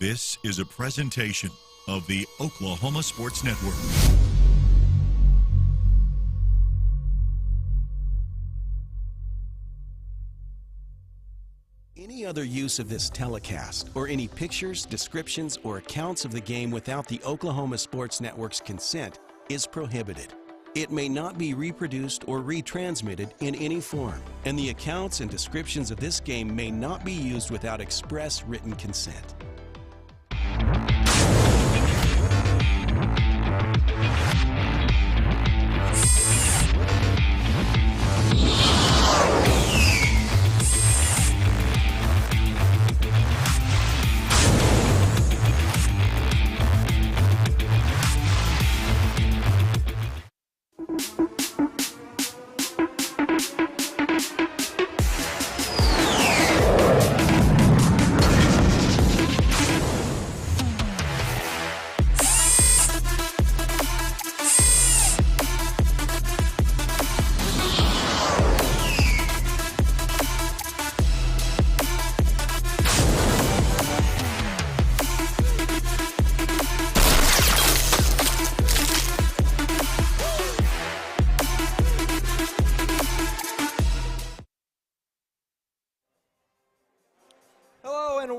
This is a presentation of the Oklahoma Sports Network. Any other use of this telecast, or any pictures, descriptions, or accounts of the game without the Oklahoma Sports Network's consent is prohibited. It may not be reproduced or retransmitted in any form, and the accounts and descriptions of this game may not be used without express written consent.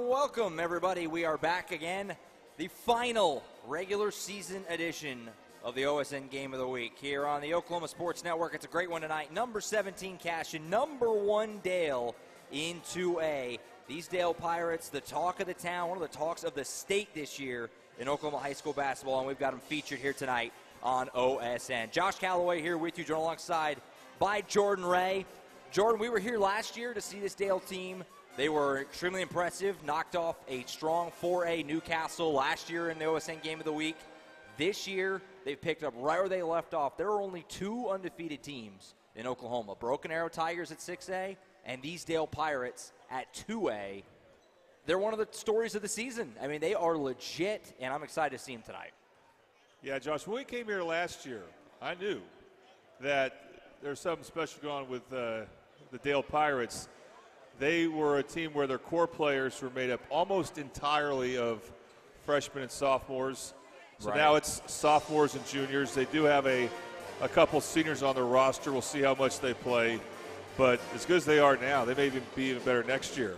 Welcome, everybody. We are back again. The final regular season edition of the OSN Game of the Week here on the Oklahoma Sports Network. It's a great one tonight. Number 17, Cashion. Number 1, Dale in 2A. These Dale Pirates, the talk of the town, one of the talks of the state this year in Oklahoma high school basketball, and we've got them featured here tonight on OSN. Josh Calloway here with you, joined alongside by Jordan Ray. Jordan, we were here last year to see this Dale team. They were extremely impressive, knocked off a strong 4A Newcastle last year in the OSN Game of the Week. This year, they've picked up right where they left off. There are only 2 undefeated teams in Oklahoma, Broken Arrow Tigers at 6A and these Dale Pirates at 2A. They're one of the stories of the season. I mean, they are legit, and I'm excited to see them tonight. Yeah, Josh, when we came here last year, I knew that there's something special going on with the Dale Pirates. They were a team where their core players were made up almost entirely of freshmen and sophomores. So right. Now it's sophomores and juniors. They do have a couple seniors on their roster. We'll see how much they play. But as good as they are now, they may even be even better next year.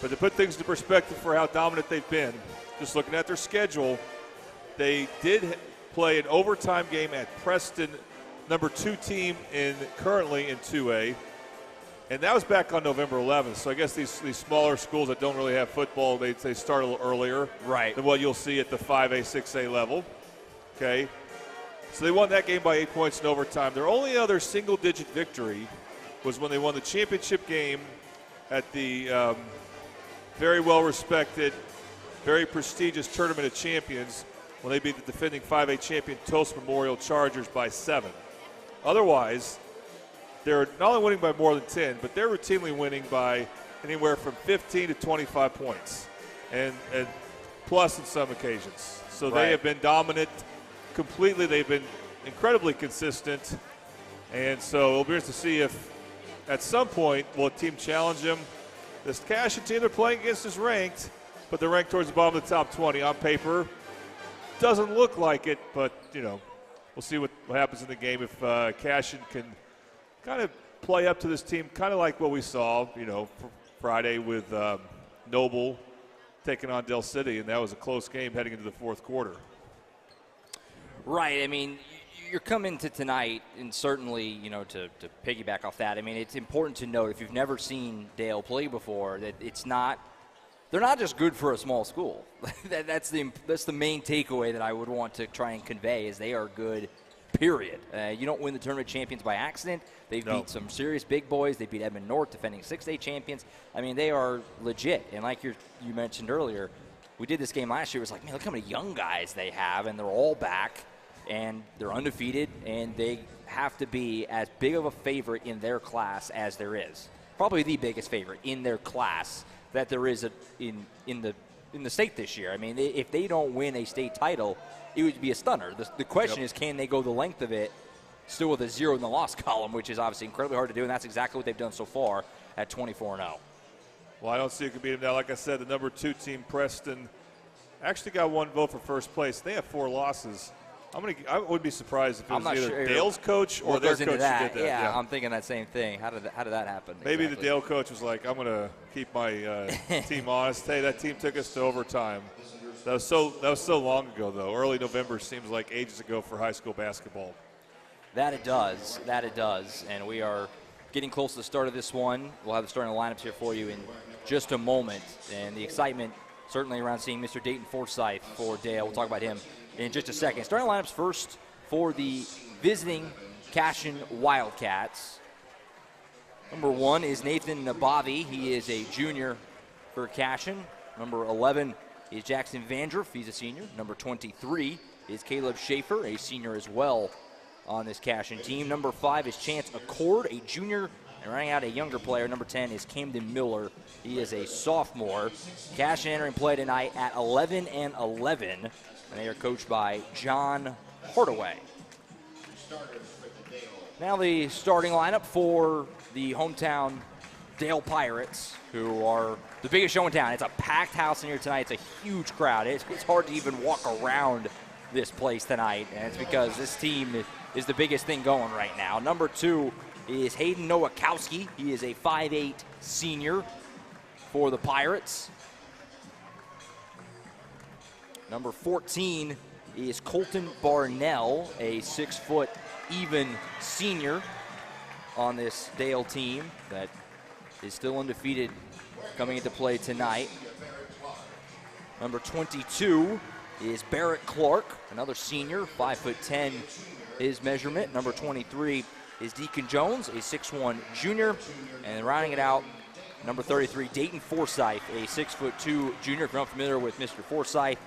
But to put things into perspective for how dominant they've been, just looking at their schedule, they did play an overtime game at Preston, number 2 team currently in 2A. And that was back on November 11th. So I guess these smaller schools that don't really have football, they start a little earlier than what you'll see at the 5A, 6A level. Okay. So they won that game by 8 points in overtime. Their only other single-digit victory was when they won the championship game at the very well-respected, very prestigious Tournament of Champions when they beat the defending 5A champion Toast Memorial Chargers by 7. Otherwise, they're not only winning by more than 10, but they're routinely winning by anywhere from 15 to 25 points, and plus in some occasions. So They have been dominant completely. They've been incredibly consistent, and so it'll be interesting to see if at some point will a team challenge them. This Cashion team they're playing against is ranked, but they're ranked towards the bottom of the top 20 on paper. Doesn't look like it, but we'll see what happens in the game if Cashion can kind of play up to this team, kind of like what we saw, Friday with Noble taking on Del City, and that was a close game heading into the fourth quarter. Right. I mean, you're coming to tonight, and certainly, to piggyback off that, I mean, it's important to note if you've never seen Dale play before that they're not just good for a small school. That's the main takeaway that I would want to try and convey is they are good. Period. You don't win the tournament champions by accident. They've beat some serious big boys. They beat Edmond North, defending 6A champions. I mean, they are legit. And like you mentioned earlier, we did this game last year. It was like, man, look how many young guys they have, and they're all back, and they're undefeated, and they have to be as big of a favorite in their class as there is. Probably the biggest favorite in their class that there is in the state this year. I mean, if they don't win a state title, it would be a stunner. The question is, can they go the length of it still with a 0 in the loss column, which is obviously incredibly hard to do, and that's exactly what they've done so far at 24-0. Well, I don't see who can beat them now. Like I said, the number 2 team, Preston, Actually got one vote for first place. They have 4 losses. I wouldn't be surprised if it was either sure. Dale's coach or their coach who did that. Yeah, I'm thinking that same thing. How did that happen? Maybe exactly? the Dale coach was like, I'm going to keep my team honest. Hey, that team took us to overtime. That was so long ago, though. Early November seems like ages ago for high school basketball. That it does. And we are getting close to the start of this one. We'll have the starting lineups here for you in just a moment. And the excitement certainly around seeing Mr. Dayton Forsythe for Dale. We'll talk about him in just a second. Starting lineups first for the visiting Cashion Wildcats. Number 1 is Nathan Nabavi. He is a junior for Cashion. Number 11 is Jackson Vandruff. He's a senior. Number 23 is Caleb Schaefer, a senior as well on this Cashion team. Number 5 is Chance Accord, a junior. And running out a younger player, number 10 is Camden Miller. He is a sophomore. Cashion entering play tonight at 11-11. And they are coached by John Hardaway. Now the starting lineup for the hometown Dale Pirates, who are the biggest show in town. It's a packed house in here tonight. It's a huge crowd. It's hard to even walk around this place tonight, and it's because this team is the biggest thing going right now. Number 2 is Hayden Nowakowski. He is a 5'8" senior for the Pirates. Number 14 is Colton Barnell, a 6-foot even senior on this Dale team that is still undefeated coming into play tonight. Number 22 is Barrett Clark, another senior, 5'10" his measurement. Number 23 is Deacon Jones, a 6'1" junior. And rounding it out, number 33, Dayton Forsythe, a 6'2" junior. If you're not familiar with Mr. Forsythe,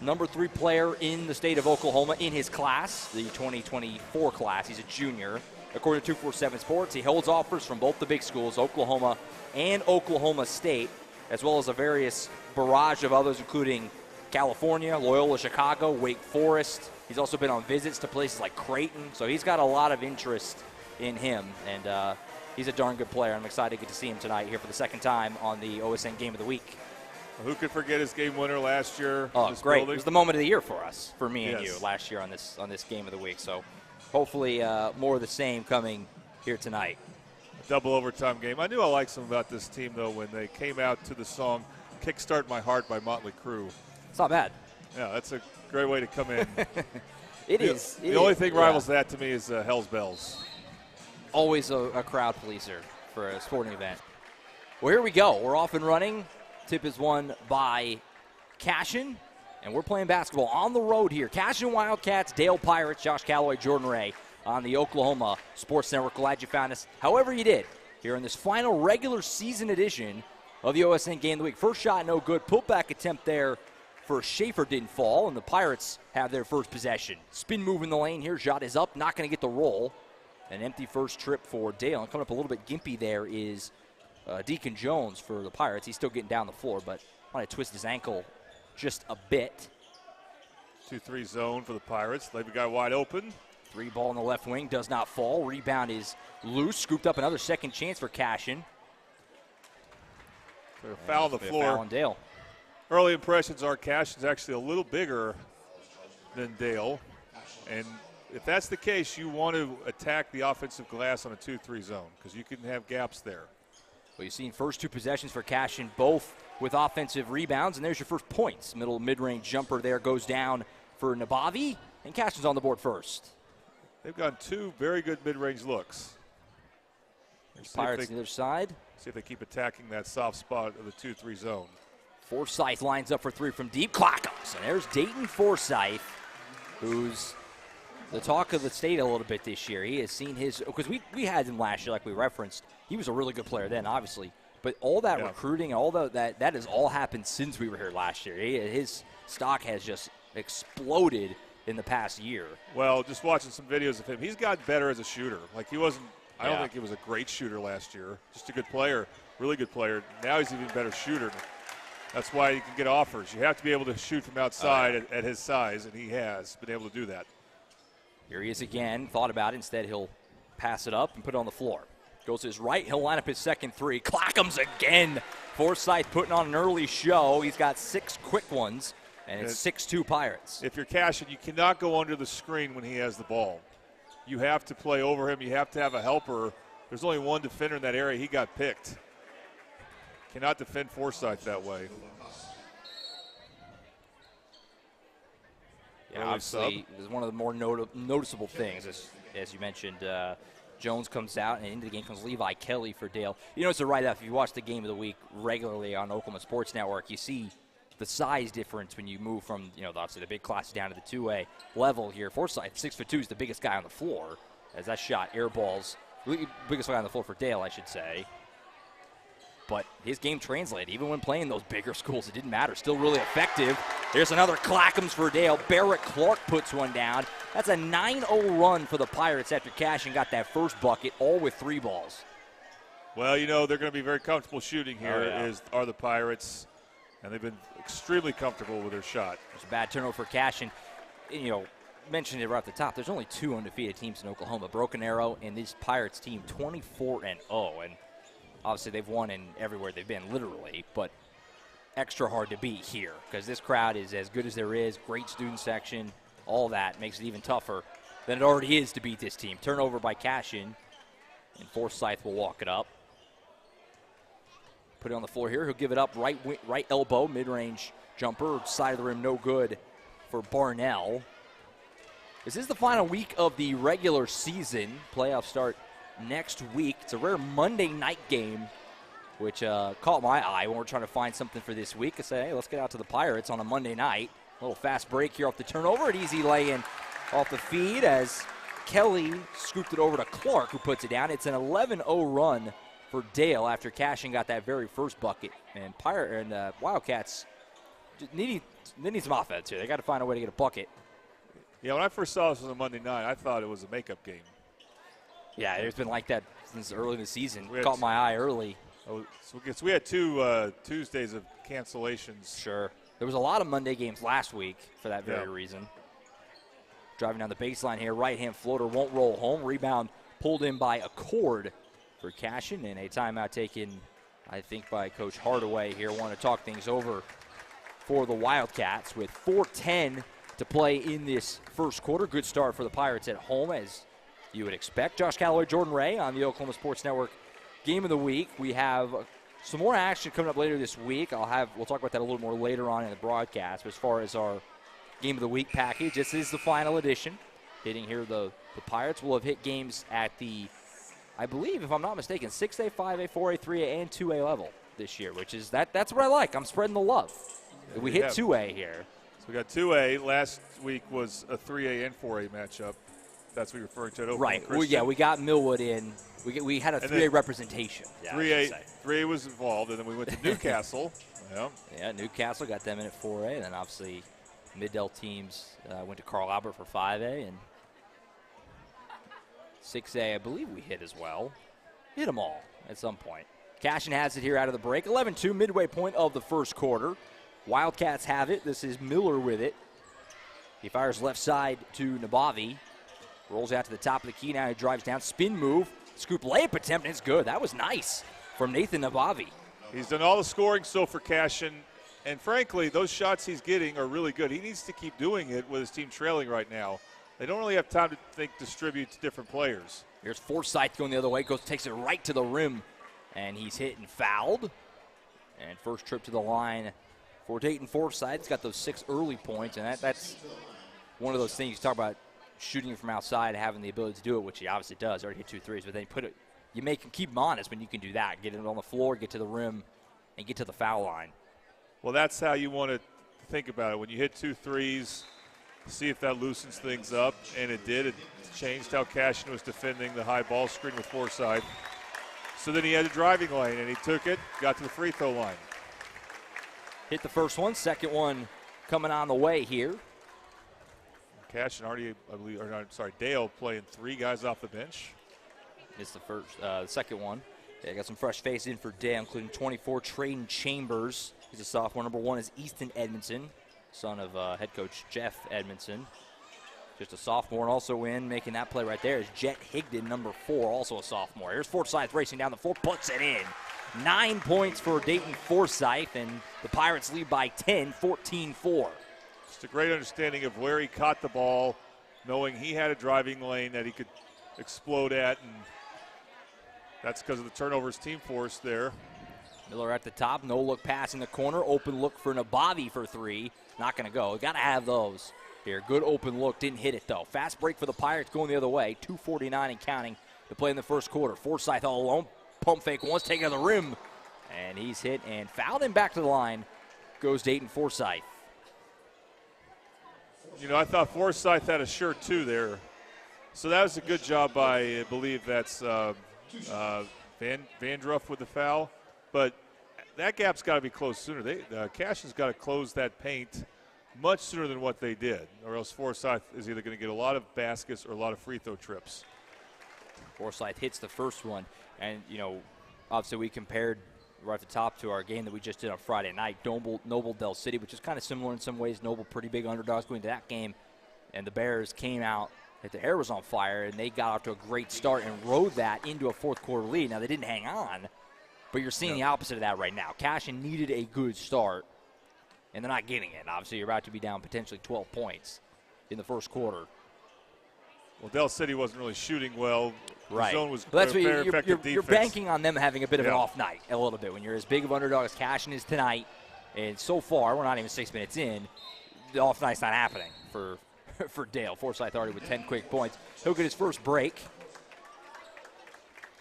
number 3 player in the state of Oklahoma in his class, the 2024 class. He's a junior. According to 247 Sports, he holds offers from both the big schools, Oklahoma and Oklahoma State, as well as a various barrage of others, including California, Loyola Chicago, Wake Forest. He's also been on visits to places like Creighton, so he's got a lot of interest in him, and he's a darn good player. I'm excited to get to see him tonight here for the second time on the OSN Game of the Week. Who could forget his game winner last year? Oh, great. Building? It was the moment of the year for us, for me and Yes. you, last year on this Game of the Week. So hopefully more of the same coming here tonight. Double overtime game. I knew I liked something about this team, though, when they came out to the song Kickstart My Heart by Motley Crue. It's not bad. Yeah, that's a great way to come in. It is. The only thing rivals that to me is Hell's Bells. Always a crowd pleaser for a sporting event. Well, here we go. We're off and running. Tip is won by Cashion, and we're playing basketball on the road here. Cashion Wildcats, Dale Pirates, Josh Calloway, Jordan Ray on the Oklahoma Sports Network. Glad you found us. However you did, here in this final regular season edition of the OSN Game of the Week. First shot, no good. Putback attempt there for Schaefer didn't fall, and the Pirates have their first possession. Spin move in the lane here. Shot is up, not going to get the roll. An empty first trip for Dale. And coming up a little bit gimpy there is Deacon Jones for the Pirates. He's still getting down the floor, but might twist his ankle just a bit. 2-3 zone for the Pirates. They've got wide open. 3 ball in the left wing, does not fall. Rebound is loose. Scooped up another second chance for Cashion. They're foul on the floor. Foul on Dale. Early impressions are Cashion's actually a little bigger than Dale. And if that's the case, you want to attack the offensive glass on a 2-3 zone because you can have gaps there. Well, you've seen first 2 possessions for Cashion, both with offensive rebounds, and there's your first points. Mid-range jumper there goes down for Nabavi, and Cashion's on the board first. They've got 2 very good mid-range looks. Pirates on the other side. See if they keep attacking that soft spot of the 2-3 zone. Forsythe lines up for 3 from deep. Clockums. And there's Dayton Forsythe, who's the talk of the state a little bit this year. He has seen his – because we had him last year, like we referenced. He was a really good player then, obviously. But all that recruiting, all that has all happened since we were here last year. His stock has just exploded in the past year. Well, just watching some videos of him, he's gotten better as a shooter. Like he wasn't – I don't think he was a great shooter last year. Just a good player, really good player. Now he's an even better shooter. That's why you can get offers. You have to be able to shoot from outside at his size, and he has been able to do that. Here he is again. Thought about it. Instead, he'll pass it up and put it on the floor. Goes to his right. He'll line up his second 3. Clackham's again Forsythe putting on an early show. He's got 6 quick ones, and it's 6-2 Pirates. If you're Cashion, you cannot go under the screen when he has the ball. You have to play over him. You have to have a helper. There's only one defender in that area. He got picked. Cannot defend Forsythe that way. Yeah, obviously, it was one of the more noticeable things, as you mentioned. Jones comes out, and into the game comes Levi Kelly for Dale. You know, it's a write-up. If you watch the Game of the Week regularly on Oklahoma Sports Network, you see the size difference when you move from, obviously the big class down to the 2A level here. Forsythe, 6'2", is the biggest guy on the floor, as that shot airballs. Biggest guy on the floor for Dale, I should say. But his game translated. Even when playing those bigger schools, it didn't matter. Still really effective. There's another Clackham's for Dale. Barrett Clark puts one down. That's a 9-0 run for the Pirates after Cashion got that first bucket, all with 3 balls. Well, they're going to be very comfortable shooting here, are the Pirates. And they've been extremely comfortable with their shot. It's a bad turnover for Cashion. Mentioned it right at the top. There's only 2 undefeated teams in Oklahoma. Broken Arrow and this Pirates team, 24-0. And obviously, they've won in everywhere they've been, literally, but extra hard to beat here because this crowd is as good as there is. Great student section, all that makes it even tougher than it already is to beat this team. Turnover by Cashion, and Forsythe will walk it up. Put it on the floor here. He'll give it up right elbow, mid-range jumper, side of the rim, no good for Barnell. This is the final week of the regular season. Playoffs start next week. It's a rare Monday night game, which caught my eye when we're trying to find something for this week. I said, hey, let's get out to the Pirates on a Monday night. A little fast break here off the turnover. An easy lay-in off the feed as Kelly scooped it over to Clark, who puts it down. It's an 11-0 run for Dale after Cashion got that very first bucket. And Wildcats they need some offense here. They got to find a way to get a bucket. Yeah, when I first saw this on a Monday night, I thought it was a makeup game. Yeah, it's been like that since early in the season. Caught my eye early. So we had 2 Tuesdays of cancellations. Sure. There was a lot of Monday games last week for that very reason. Driving down the baseline here, right-hand floater won't roll home. Rebound pulled in by Accord for Cashion, and a timeout taken, I think, by Coach Hardaway here. Want to talk things over for the Wildcats with 4:10 to play in this first quarter. Good start for the Pirates at home, as you would expect. Josh Calloway, Jordan Ray on the Oklahoma Sports Network Game of the Week. We have some more action coming up later this week. We'll talk about that a little more later on in the broadcast. But as far as our Game of the Week package, this is the final edition. Hitting here, the Pirates will have hit games at the, I believe, if I'm not mistaken, 6A, 5A, 4A, 3A, and 2A level this year, which is that's what I like. I'm spreading the love. Yeah, we hit 2A here. So we got 2A. Last week was a 3A and 4A matchup. That's what you're referring to at Oklahoma Right. Christian. Well, yeah, we got Millwood in. We had a 3A representation. Yeah, 3A was involved, and then we went to Newcastle. Yeah, Newcastle got them in at 4A, and then obviously Mid-Del teams went to Carl Albert for 5A, and 6A I believe we hit as well. Hit them all at some point. Cashion has it here out of the break. 11-2, midway point of the first quarter. Wildcats have it. This is Miller with it. He fires left side to Nabavi. Rolls out to the top of the key. Now he drives down. Spin move. Scoop layup attempt, and it's good. That was nice from Nathan Nabavi. He's done all the scoring so for Cashion, and frankly, those shots he's getting are really good. He needs to keep doing it with his team trailing right now. They don't really have time to distribute to different players. Here's Forsythe going the other way. Takes it right to the rim, and he's hit and fouled. And first trip to the line for Dayton Forsythe. He's got those 6 early points, and that's one of those things you talk about, shooting from outside, having the ability to do it, which he obviously does. Already hit 2 threes, but then you make him keep him honest when you can do that. Get him on the floor, get to the rim, and get to the foul line. Well, that's how you want to think about it. When you hit 2 threes, see if that loosens things up, and it did. It changed how Cashion was defending the high ball screen with Forsythe. So then he had a driving lane, and he took it, got to the free throw line. Hit the first one, second one coming on the way here. Cashion already, Dale playing 3 guys off the bench. It's the second one. Yeah, got some fresh faces in for Dale, including 24, Traden Chambers. He's a sophomore. Number 1 is Easton Edmondson, son of head coach Jeff Edmondson. Just a sophomore, and also in making that play right there is Jet Higdon, number 4, also a sophomore. Here's Forsyth racing down the floor, puts it in. 9 points for Dayton Forsyth, and the Pirates lead by 10, 14-4. Just a great understanding of where he caught the ball, knowing he had a driving lane that he could explode at, and that's because of the turnovers team forced there. Miller at the top, no look pass in the corner, open look for Nabavi for 3. Not going to go. Got to have those here. Good open look, didn't hit it though. Fast break for the Pirates going the other way. 2:49 and counting to play in the first quarter. Forsyth all alone. Pump fake once, taking to the rim. And he's hit and fouled him back to the line. Goes Dayton Forsyth. You know, I thought Forsyth had a shirt too there. So that was a good job by, I believe that's Vandruff with the foul. But that gap's got to be closed sooner. Cashion's got to close that paint much sooner than what they did, or else Forsyth is either going to get a lot of baskets or a lot of free throw trips. Forsyth hits the first one. And, you know, obviously we compared right at the top to our game that we just did on Friday night, Noble Del City, which is kind of similar in some ways. Noble pretty big underdogs going to that game. And the Bears came out, the hair was on fire, and they got off to a great start and rode that into a fourth quarter lead. Now, they didn't hang on, but you're seeing the opposite of that right now. Cashion needed a good start, and they're not getting it. Obviously, you're about to be down potentially 12 points in the first quarter. Well, Del City wasn't really shooting well. Right. The zone was well, that's very what effective you're defense. banking on them having a bit of an off night a little bit when you're as big of an underdog as Cashion is tonight. And so far, we're not even 6 minutes in. The off night's not happening for Dale. Forsyth already with 10 quick points. He'll get his first break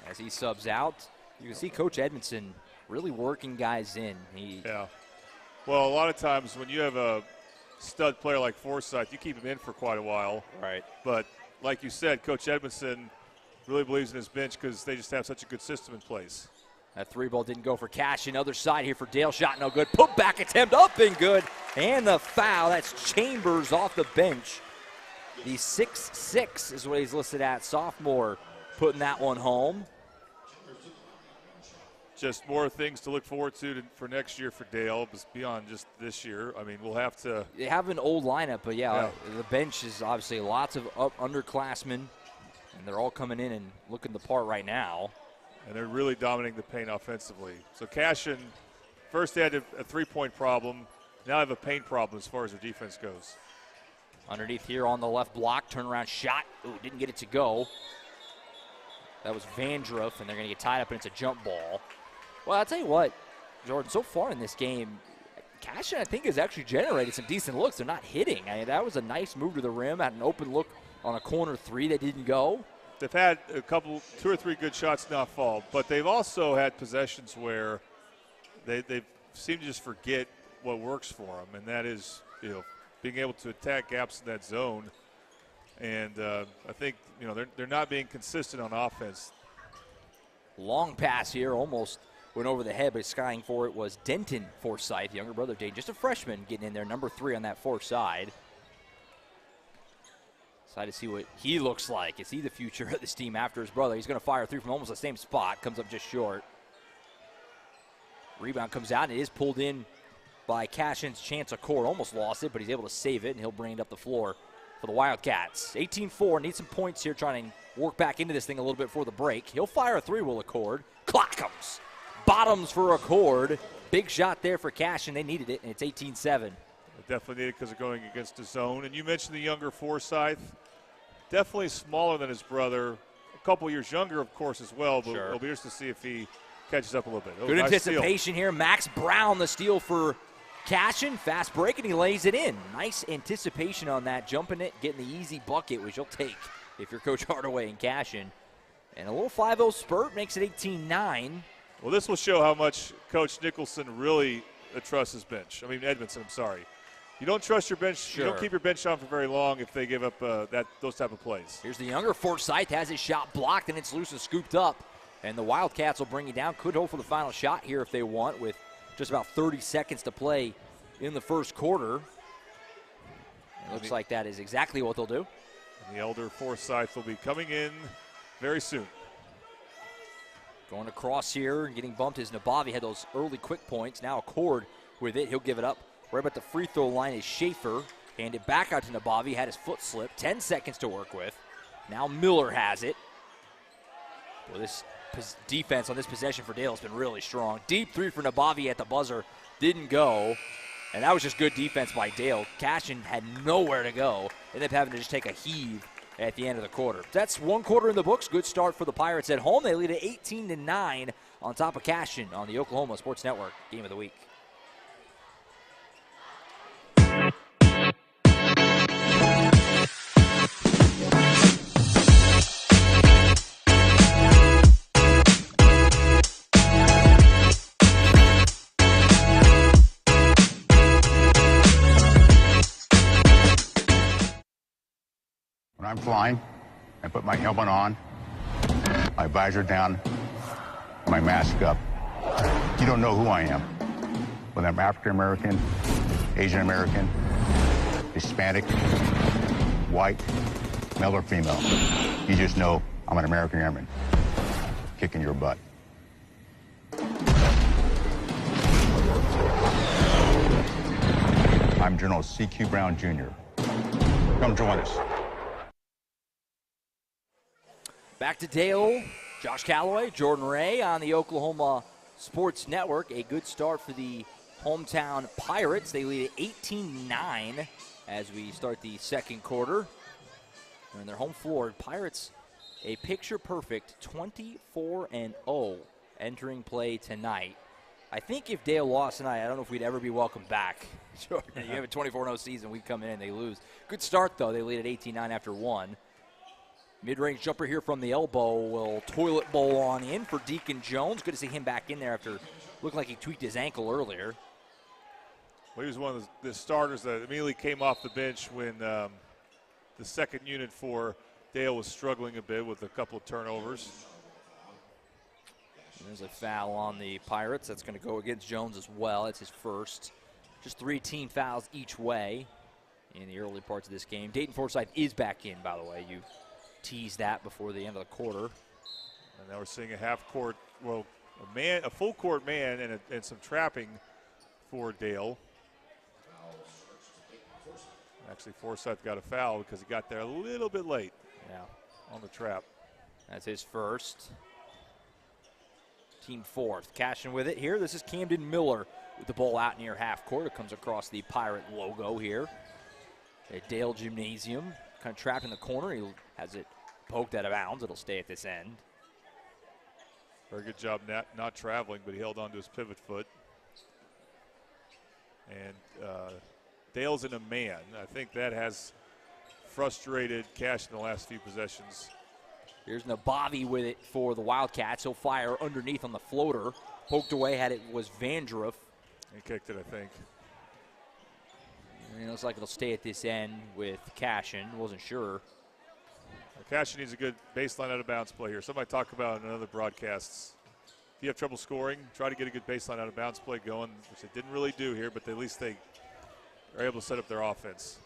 as he subs out. You can see Coach Edmondson really working guys in. Yeah. Well, a lot of times when you have a stud player like Forsyth, you keep him in for quite a while. Right. But like you said, Coach Edmondson really believes in his bench because they just have such a good system in place. That 3-ball didn't go for Cashion. Other side here for Dale. Shot no good. Put back attempt up and good. And the foul. That's Chambers off the bench. The 6'6" is what he's listed at. Sophomore putting that one home. Just more things to look forward to for next year for Dale, beyond just this year. I mean, we'll have to. They have an old lineup, but yeah, the bench is obviously lots of underclassmen, and they're all coming in and looking the part right now. And they're really dominating the paint offensively. So Cashion, first they had a three-point problem. Now they have a paint problem as far as their defense goes. Underneath here on the left block, turnaround shot. Ooh, didn't get it to go. That was Vandruff, and they're going to get tied up, and it's a jump ball. Well, I'll tell you what, Jordan, so far in this game, Cashion, I think, has actually generated some decent looks. They're not hitting. I mean, that was a nice move to the rim. Had an open look on a corner 3 that didn't go. They've had two or three good shots not fall, but they've also had possessions where they seem to just forget what works for them, and that is, being able to attack gaps in that zone. And I think, they're not being consistent on offense. Long pass here, almost went over the head, but skying for it was Denton Forsyth, younger brother Dayton, just a freshman getting in there, number 3 on that far side. Excited to see what he looks like. Is he the future of this team after his brother? He's going to fire 3 from almost the same spot, comes up just short. Rebound comes out, and it is pulled in by Cashion's Chance Accord. Almost lost it, but he's able to save it, and he'll bring it up the floor for the Wildcats. 18-4, need some points here, trying to work back into this thing a little bit before the break. He'll fire a 3, will Accord. Clackums. Bottoms for Accord. Big shot there for Cashion. They needed it, and it's 18-7. Definitely needed because they're going against the zone. And you mentioned the younger Forsyth. Definitely smaller than his brother. A couple years younger, of course, as well. But sure. It'll be interesting to see if he catches up a little bit. Good nice anticipation here. Max Brown, the steal for Cashion. Fast break, and he lays it in. Nice anticipation on that. Jumping it, getting the easy bucket, which you'll take if you're Coach Hardaway and Cashion. And a little 5-0 spurt makes it 18-9. Well, this will show how much Coach Nicholson really trusts his bench. I mean, Edmondson, I'm sorry. You don't trust your bench. Sure. You don't keep your bench on for very long if they give up those type of plays. Here's the younger Forsyth, has his shot blocked, and it's loose and scooped up. And the Wildcats will bring it down. Could hold for the final shot here if they want, with just about 30 seconds to play in the first quarter. It looks like that is exactly what they'll do. And the elder Forsyth will be coming in very soon. Going across here and getting bumped is Nabavi. Had those early quick points. Now Accord with it. He'll give it up. Right about the free throw line is Schaefer. Hand it back out to Nabavi. Had his foot slip. 10 seconds to work with. Now Miller has it. Well, this defense on this possession for Dale has been really strong. Deep three for Nabavi at the buzzer. Didn't go. And that was just good defense by Dale. Cashion had nowhere to go. Ended up having to just take a heave at the end of the quarter. That's one quarter in the books. Good start for the Pirates at home. They lead at 18-9 on top of Cashion on the Oklahoma Sports Network Game of the Week. When I'm flying, I put my helmet on, my visor down, my mask up. You don't know who I am. Whether I'm African American, Asian American, Hispanic, white, male or female. You just know I'm an American airman kicking your butt. I'm General C.Q. Brown Jr. Come join us. Back to Dale, Josh Calloway, Jordan Ray on the Oklahoma Sports Network. A good start for the hometown Pirates. They lead at 18-9 as we start the second quarter. They're in their home floor. Pirates, a picture-perfect 24-0 entering play tonight. I think if Dale lost tonight, I don't know if we'd ever be welcome back. Jordan, you have a 24-0 season. We come in and they lose. Good start, though. They lead at 18-9 after one. Mid-range jumper here from the elbow will toilet bowl on in for Deacon Jones. Good to see him back in there after looking like he tweaked his ankle earlier. Well, he was one of the starters that immediately came off the bench when the second unit for Dale was struggling a bit with a couple of turnovers. There's a foul on the Pirates. That's going to go against Jones as well. It's his first. Just 3 team fouls each way in the early parts of this game. Dayton Forsyth is back in, by the way. You teased that before the end of the quarter. And now we're seeing a half-court, well, a full-court man and some trapping for Dale. Actually, Forsyth got a foul because he got there a little bit late on the trap. That's his first. Team fourth. Cashion with it here. This is Camden Miller with the ball out near half court. It comes across the Pirate logo here at Dale Gymnasium. Kind of trapped in the corner. He has it poked out of bounds. It'll stay at this end. Very good job not traveling, but he held on to his pivot foot. And Dale's in a man. I think that has frustrated Cash in the last few possessions. Here's Nabavi with it for the Wildcats. He'll fire underneath on the floater. Poked away, was Vandruff. He kicked it, I think. It looks like it'll stay at this end with Cashion. Wasn't sure. Well, Cashion needs a good baseline out of bounds play here. Somebody talked about in other broadcasts. If you have trouble scoring, try to get a good baseline out of bounds play going, which they didn't really do here, but at least they are able to set up their offense.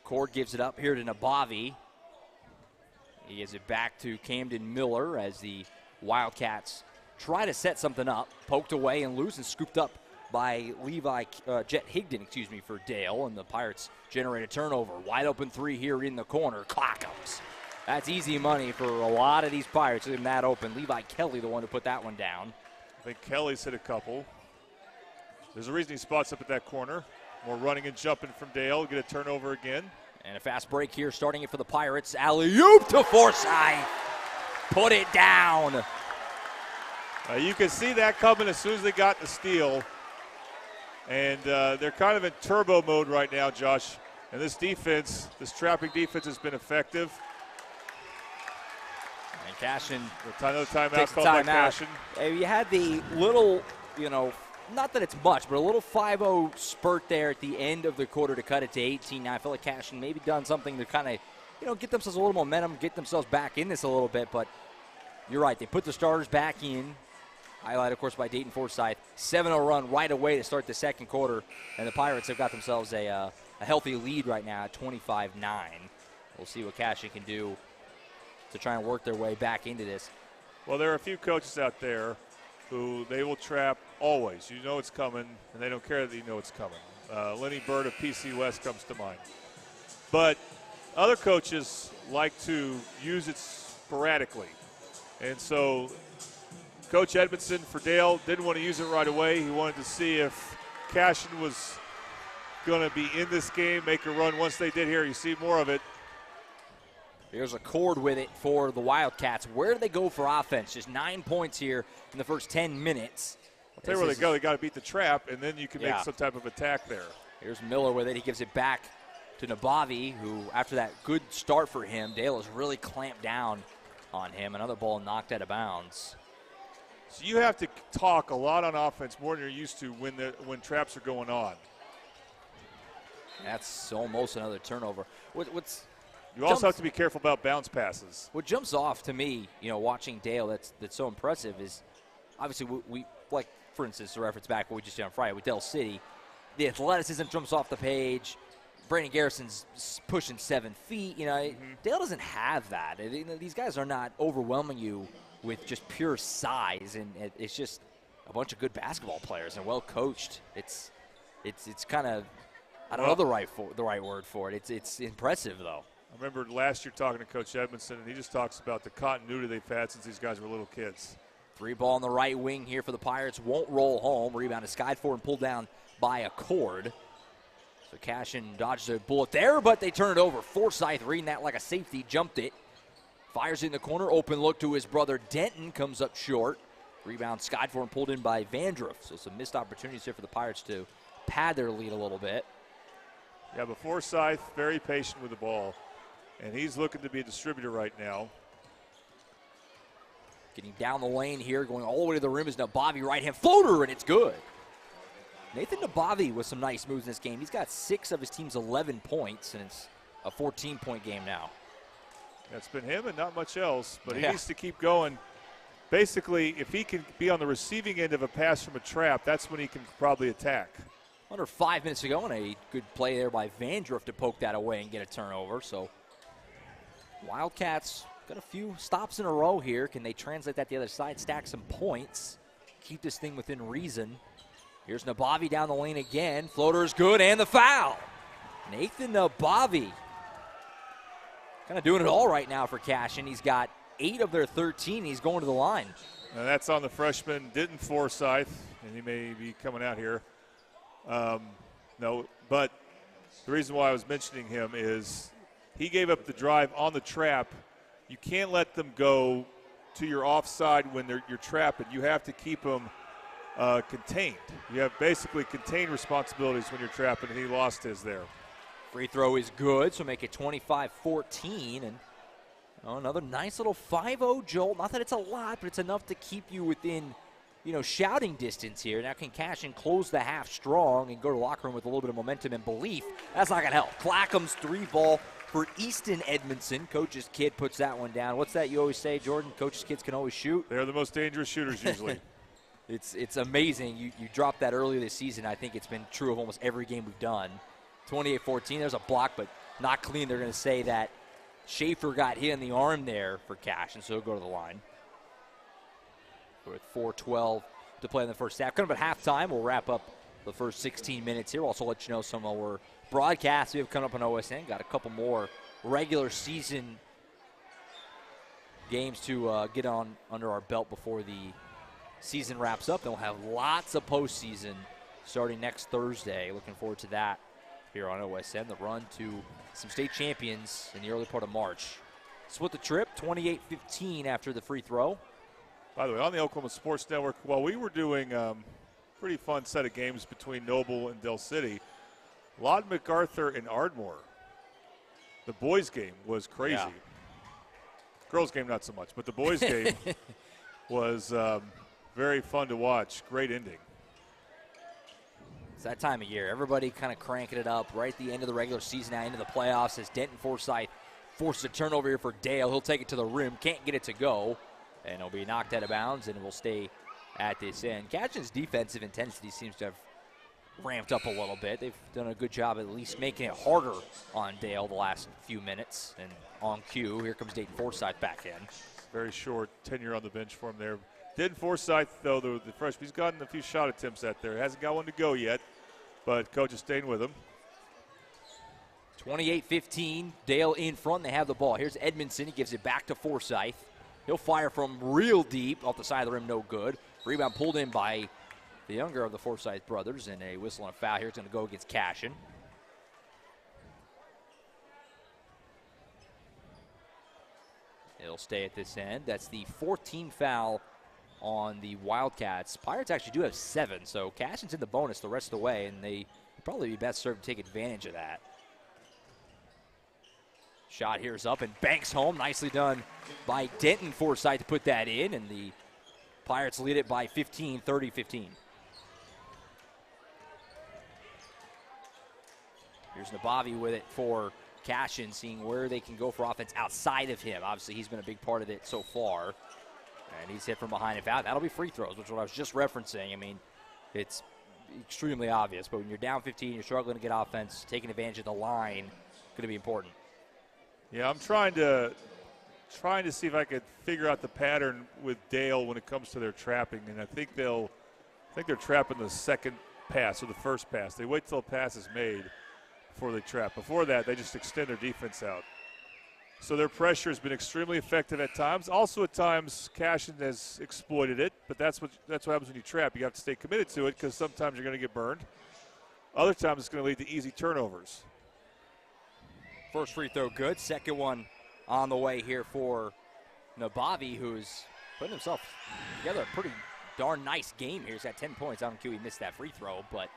Cord gives it up here to Nabavi. He gives it back to Camden Miller as the Wildcats try to set something up. Poked away and loose and scooped up by Jet Higdon, for Dale. And the Pirates generate a turnover. Wide open three here in the corner. Clackums. That's easy money for a lot of these Pirates. Leave them that open. Levi Kelly, the one who put that one down. I think Kelly's hit a couple. There's a reason he spots up at that corner. More running and jumping from Dale. Get a turnover again. And a fast break here, starting it for the Pirates. Alley-oop to Forsyth. Put it down. You can see that coming as soon as they got the steal. And they're kind of in turbo mode right now, Josh. And this defense, this trapping defense has been effective. And Cashion another timeout takes the called by timeout. Cashion. You had the little, not that it's much, but a little 5-0 spurt there at the end of the quarter to cut it to 18. Now I feel like Cashion maybe done something to kind of, get themselves a little momentum, get themselves back in this a little bit. But you're right, they put the starters back in. Highlight, of course, by Dayton Forsyth. 7-0 run right away to start the second quarter. And the Pirates have got themselves a healthy lead right now at 25-9. We'll see what Cashion can do to try and work their way back into this. Well, there are a few coaches out there who they will trap always. You know it's coming, and they don't care that you know it's coming. Lenny Bird of PC West comes to mind. But other coaches like to use it sporadically. And so Coach Edmondson for Dale didn't want to use it right away. He wanted to see if Cashion was going to be in this game, make a run. Once they did here, you see more of it. Here's a cord with it for the Wildcats. Where do they go for offense? Just 9 points here in the first 10 minutes. I'll tell you where they go. They got to beat the trap, and then you can make some type of attack there. Here's Miller with it. He gives it back to Nabavi, who, after that good start for him, Dale has really clamped down on him. Another ball knocked out of bounds. So you have to talk a lot on offense, more than you're used to when traps are going on. That's almost another turnover. You also have to be careful about bounce passes. What jumps off to me, watching Dale, that's so impressive is obviously we like, for instance, to reference back what we just did on Friday with Dell City, the athleticism jumps off the page. Brandon Garrison's pushing 7 feet. Dale doesn't have that. These guys are not overwhelming you with just pure size, and it's just a bunch of good basketball players and well coached. It's kind of, I don't know the right word for it. It's impressive though. I remember last year talking to Coach Edmondson, and he just talks about the continuity they've had since these guys were little kids. 3 ball on the right wing here for the Pirates. Won't roll home. Rebound is skied for and pulled down by a cord. So Cashion dodges a bullet there, but they turn it over. Forsythe reading that like a safety, jumped it. Fires it in the corner. Open look to his brother Denton. Comes up short. Rebound skied for and pulled in by Vandruff. So some missed opportunities here for the Pirates to pad their lead a little bit. Yeah, but Forsythe very patient with the ball. And he's looking to be a distributor right now. Getting down the lane here, going all the way to the rim is Nabavi, right-hand floater, and it's good. Nathan Nabavi with some nice moves in this game. He's got 6 of his team's 11 points, and it's a 14-point game now. That's been him and not much else, but he needs to keep going. Basically, if he can be on the receiving end of a pass from a trap, that's when he can probably attack. Under 5 minutes to go, and a good play there by Vandruff to poke that away and get a turnover. So Wildcats got a few stops in a row here. Can they translate that to the other side, stack some points, keep this thing within reason? Here's Nabavi down the lane again. Floater is good, and the foul. Nathan Nabavi kind of doing it all right now for Cashion. He's got 8 of their 13. He's going to the line. And that's on the freshman, Denton Forsythe, and he may be coming out here. No, but the reason why I was mentioning him is he gave up the drive on the trap. You can't let them go to your offside when you're trapping. You have to keep them contained. You have basically contained responsibilities when you're trapping, and he lost his there. Free throw is good, so make it 25-14. And another nice little 5-0 jolt. Not that it's a lot, but it's enough to keep you within, shouting distance here. Now can Cashion close the half strong and go to the locker room with a little bit of momentum and belief? That's not going to help. Clackam's 3 ball for Easton Edmondson. Coach's kid puts that one down. What's that you always say, Jordan? Coach's kids can always shoot. They're the most dangerous shooters usually. It's amazing. You dropped that earlier this season. I think it's been true of almost every game we've done. 28-14, there's a block, but not clean. They're going to say that Schaefer got hit in the arm there for Cashion, so he'll go to the line. With 4:12 to play in the first half. Coming up at halftime, we'll wrap up the first 16 minutes here. We'll also let you know some of our broadcasts we have coming up on OSN. Got a couple more regular season games to get on under our belt before the season wraps up. Then we'll have lots of postseason starting next Thursday. Looking forward to that here on OSN. The run to some state champions in the early part of March. Split the trip, 28-15 after the free throw. By the way, on the Oklahoma Sports Network, while we were doing pretty fun set of games between Noble and Del City, Lawton MacArthur and Ardmore, the boys' game was crazy. Yeah. Girls' game not so much, but the boys' game was very fun to watch. Great ending. It's that time of year. Everybody kind of cranking it up right at the end of the regular season, now into the playoffs, as Denton Forsythe forces a turnover here for Dale. He'll take it to the rim, can't get it to go, and it'll be knocked out of bounds, and it will stay at this end. Cashion's defensive intensity seems to have ramped up a little bit. They've done a good job at least making it harder on Dale the last few minutes. And on cue, here comes Dayton Forsythe back in. Very short tenure on the bench for him there. Dayton Forsythe, though, the freshman, he's gotten a few shot attempts out there. Hasn't got one to go yet. but coach is staying with him. 28-15, Dale in front. They have the ball. Here's Edmondson. He gives it back to Forsythe. He'll fire from real deep off the side of the rim, no good. Rebound pulled in by the younger of the Forsythe brothers, and a whistle and a foul here. It's going to go against Cashion. It'll stay at this end. That's the 14th foul on the Wildcats. Pirates actually do have 7, so Cashion's in the bonus the rest of the way, and they would probably be best served to take advantage of that. Shot here is up and banks home. Nicely done by Denton Forsythe to put that in, and the Pirates lead it by 15, 30-15. Here's Nabavi with it for Cashion, seeing where they can go for offense outside of him. Obviously, he's been a big part of it so far. And he's hit from behind and foul. That'll be free throws, which is what I was just referencing. I mean, it's extremely obvious. But when you're down 15, you're struggling to get offense, taking advantage of the line, going to be important. Yeah, I'm trying to see if I could figure out the pattern with Dale when it comes to their trapping. And I think they're trapping the second pass or the first pass. They wait till a pass is made before they trap. Before that, they just extend their defense out. So their pressure has been extremely effective at times. Also at times, Cashion has exploited it, but that's what happens when you trap. You have to stay committed to it because sometimes you're going to get burned. Other times it's going to lead to easy turnovers. First free throw good. Second one on the way here for Nabavi, who's putting himself together a pretty darn nice game here. He's got 10 points. I don't care he missed that free throw, but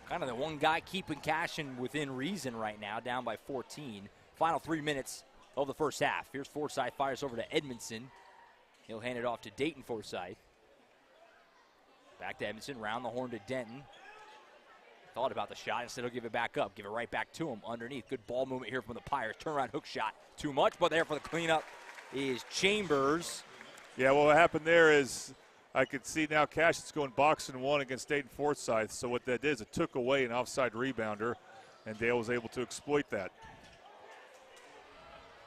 kind of the one guy keeping Cashion within reason right now, down by 14. Final 3 minutes of the first half. Here's Forsythe, fires over to Edmondson. He'll hand it off to Dayton Forsythe. Back to Edmondson, round the horn to Denton. Thought about the shot, instead he'll give it back up. Give it right back to him underneath. Good ball movement here from the Pirates. Turnaround hook shot, too much, but there for the cleanup is Chambers. Yeah, well, what happened there is I could see now Cashion's going boxing one against Dayton Forsythe. So what that did is it took away an offside rebounder, and Dale was able to exploit that.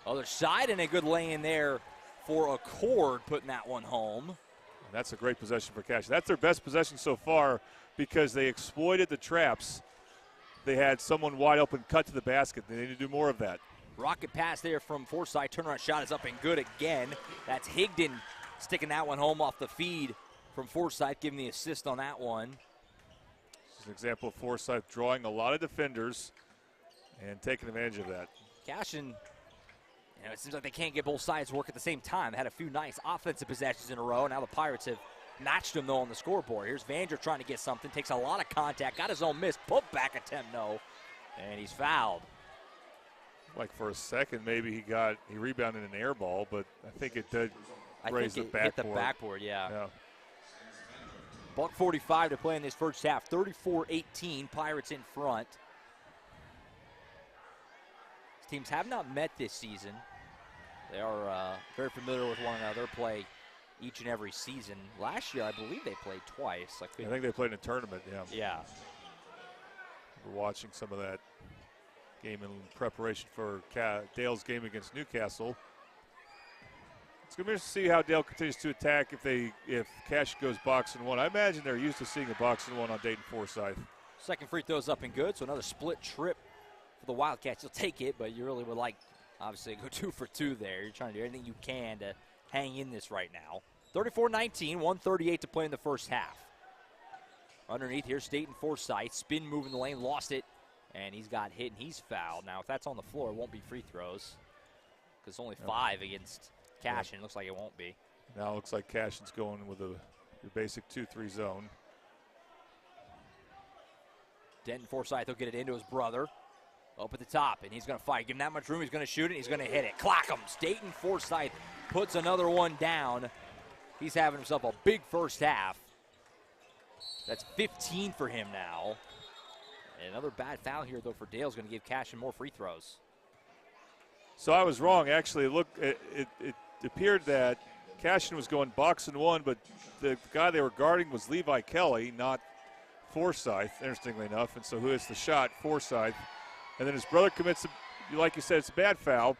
Other side, and a good lay-in there for Accord, putting that one home. And that's a great possession for Cashion. That's their best possession so far because they exploited the traps. They had someone wide open cut to the basket. They need to do more of that. Rocket pass there from Forsythe. Turnaround shot is up and good again. That's Higdon sticking that one home off the feed from Forsythe, giving the assist on that one. This is an example of Forsythe drawing a lot of defenders and taking advantage of that. Cashion, it seems like they can't get both sides to work at the same time. They had a few nice offensive possessions in a row. Now the Pirates have matched them, though, on the scoreboard. Here's Vander trying to get something. Takes a lot of contact. Got his own miss. Put back attempt, no. And he's fouled. Like for a second, maybe he rebounded an air ball, but I think it did raise the backboard. Hit the backboard, yeah. Yeah. $1:45 to play in this first half. 34-18, Pirates in front. These teams have not met this season. They are very familiar with one another, play each and every season. Last year, I believe they played twice. I think they played in a tournament, yeah. Yeah. We're watching some of that game in preparation for Dale's game against Newcastle. It's going to be interesting to see how Dale continues to attack if Cash goes boxing one. I imagine they're used to seeing a boxing one on Dayton Forsythe. Second free throw's up and good, so another split trip for the Wildcats. You'll take it, but you really would like, obviously, to go 2 for 2 there. You're trying to do everything you can to hang in this right now. 34-19, 1:38 to play in the first half. Underneath, here's Dayton Forsythe. Spin move in the lane, lost it, and he's got hit and he's fouled. Now, if that's on the floor, it won't be free throws because it's only 5 against Cashion. Looks like it won't be. Now it looks like Cashion's going with your basic 2-3 zone. Denton Forsythe will get it into his brother. Up at the top, and he's going to fight. Give him that much room, he's going to shoot it, he's going to hit it. Clock him. Dayton Forsythe puts another one down. He's having himself a big first half. That's 15 for him now. And another bad foul here, though, for Dale's going to give Cashion more free throws. So I was wrong, actually. Look, it appeared that Cashion was going boxing one, but the guy they were guarding was Levi Kelly, not Forsythe, interestingly enough. And so who hits the shot? Forsythe. And then his brother commits, like you said, it's a bad foul.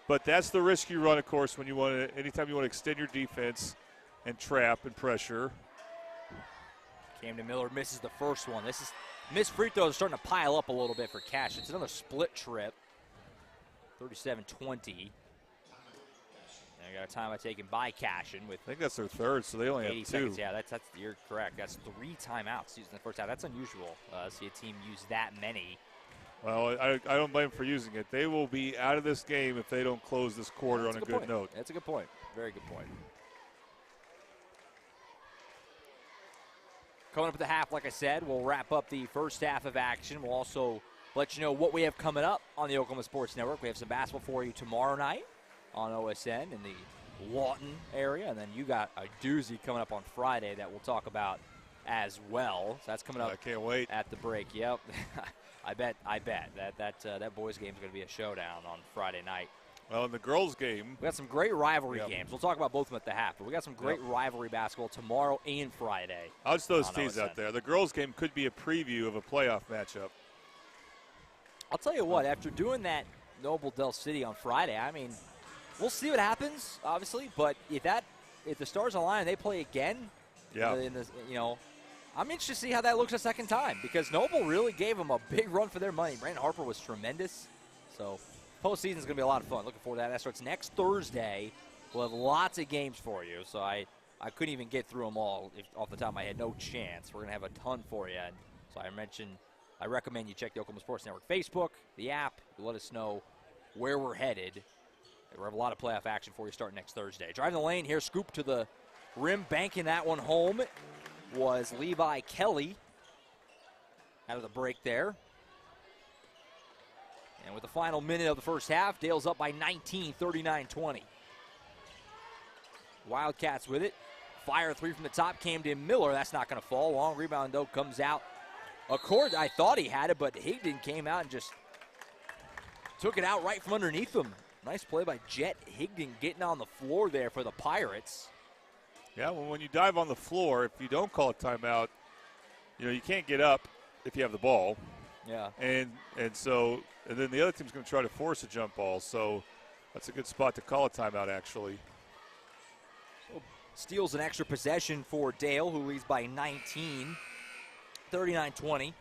But that's the risk you run, of course, when you want to, anytime you want to extend your defense and trap and pressure. Camden Miller misses the first one. This is missed free throws are starting to pile up a little bit for Cash. It's another split trip. 37-20. And we got a timeout taken by Cashion with I think that's their third, so they only 80 have 2. seconds. Yeah, that's you're correct. That's 3 timeouts used in the first half. That's unusual. See a team use that many. Well, I don't blame them for using it. They will be out of this game if they don't close this quarter on a good note. That's a good point. Very good point. Coming up at the half, like I said, we'll wrap up the first half of action. We'll also let you know what we have coming up on the Oklahoma Sports Network. We have some basketball for you tomorrow night on OSN in the Lawton area. And then you got a doozy coming up on Friday that we'll talk about as well. So that's coming up. I can't wait. At the break. Yep. I bet that boys game is going to be a showdown on Friday night. Well, in the girls' game, we got some great rivalry games. We'll talk about both of them at the half, but we got some great rivalry basketball tomorrow and Friday. I'll just throw those teams out there. The girls' game could be a preview of a playoff matchup. I'll tell you what, after doing that Noble Del City on Friday, I mean, we'll see what happens, obviously, but if the Stars align and they play again, I'm interested to see how that looks a second time because Noble really gave them a big run for their money. Brandon Harper was tremendous. So postseason is going to be a lot of fun. Looking forward to that. That starts next Thursday. We'll have lots of games for you. So I couldn't even get through them all off the top of my head. No chance. We're going to have a ton for you. And so I recommend you check the Oklahoma Sports Network Facebook, the app. Let us know where we're headed. We have a lot of playoff action for you starting next Thursday. Driving the lane here, scoop to the rim, banking that one home was Levi Kelly out of the break there. And with the final minute of the first half, Dale's up by 19, 39-20. Wildcats with it. Fire 3 from the top, Camden Miller. That's not going to fall. Long rebound, though, comes out. Accord, I thought he had it, but Higdon came out and just took it out right from underneath him. Nice play by Jet Higdon getting on the floor there for the Pirates. Yeah, well, when you dive on the floor, if you don't call a timeout, you can't get up if you have the ball. Yeah. And then the other team's going to try to force a jump ball. So that's a good spot to call a timeout, actually. Steals an extra possession for Dale, who leads by 19, 39-20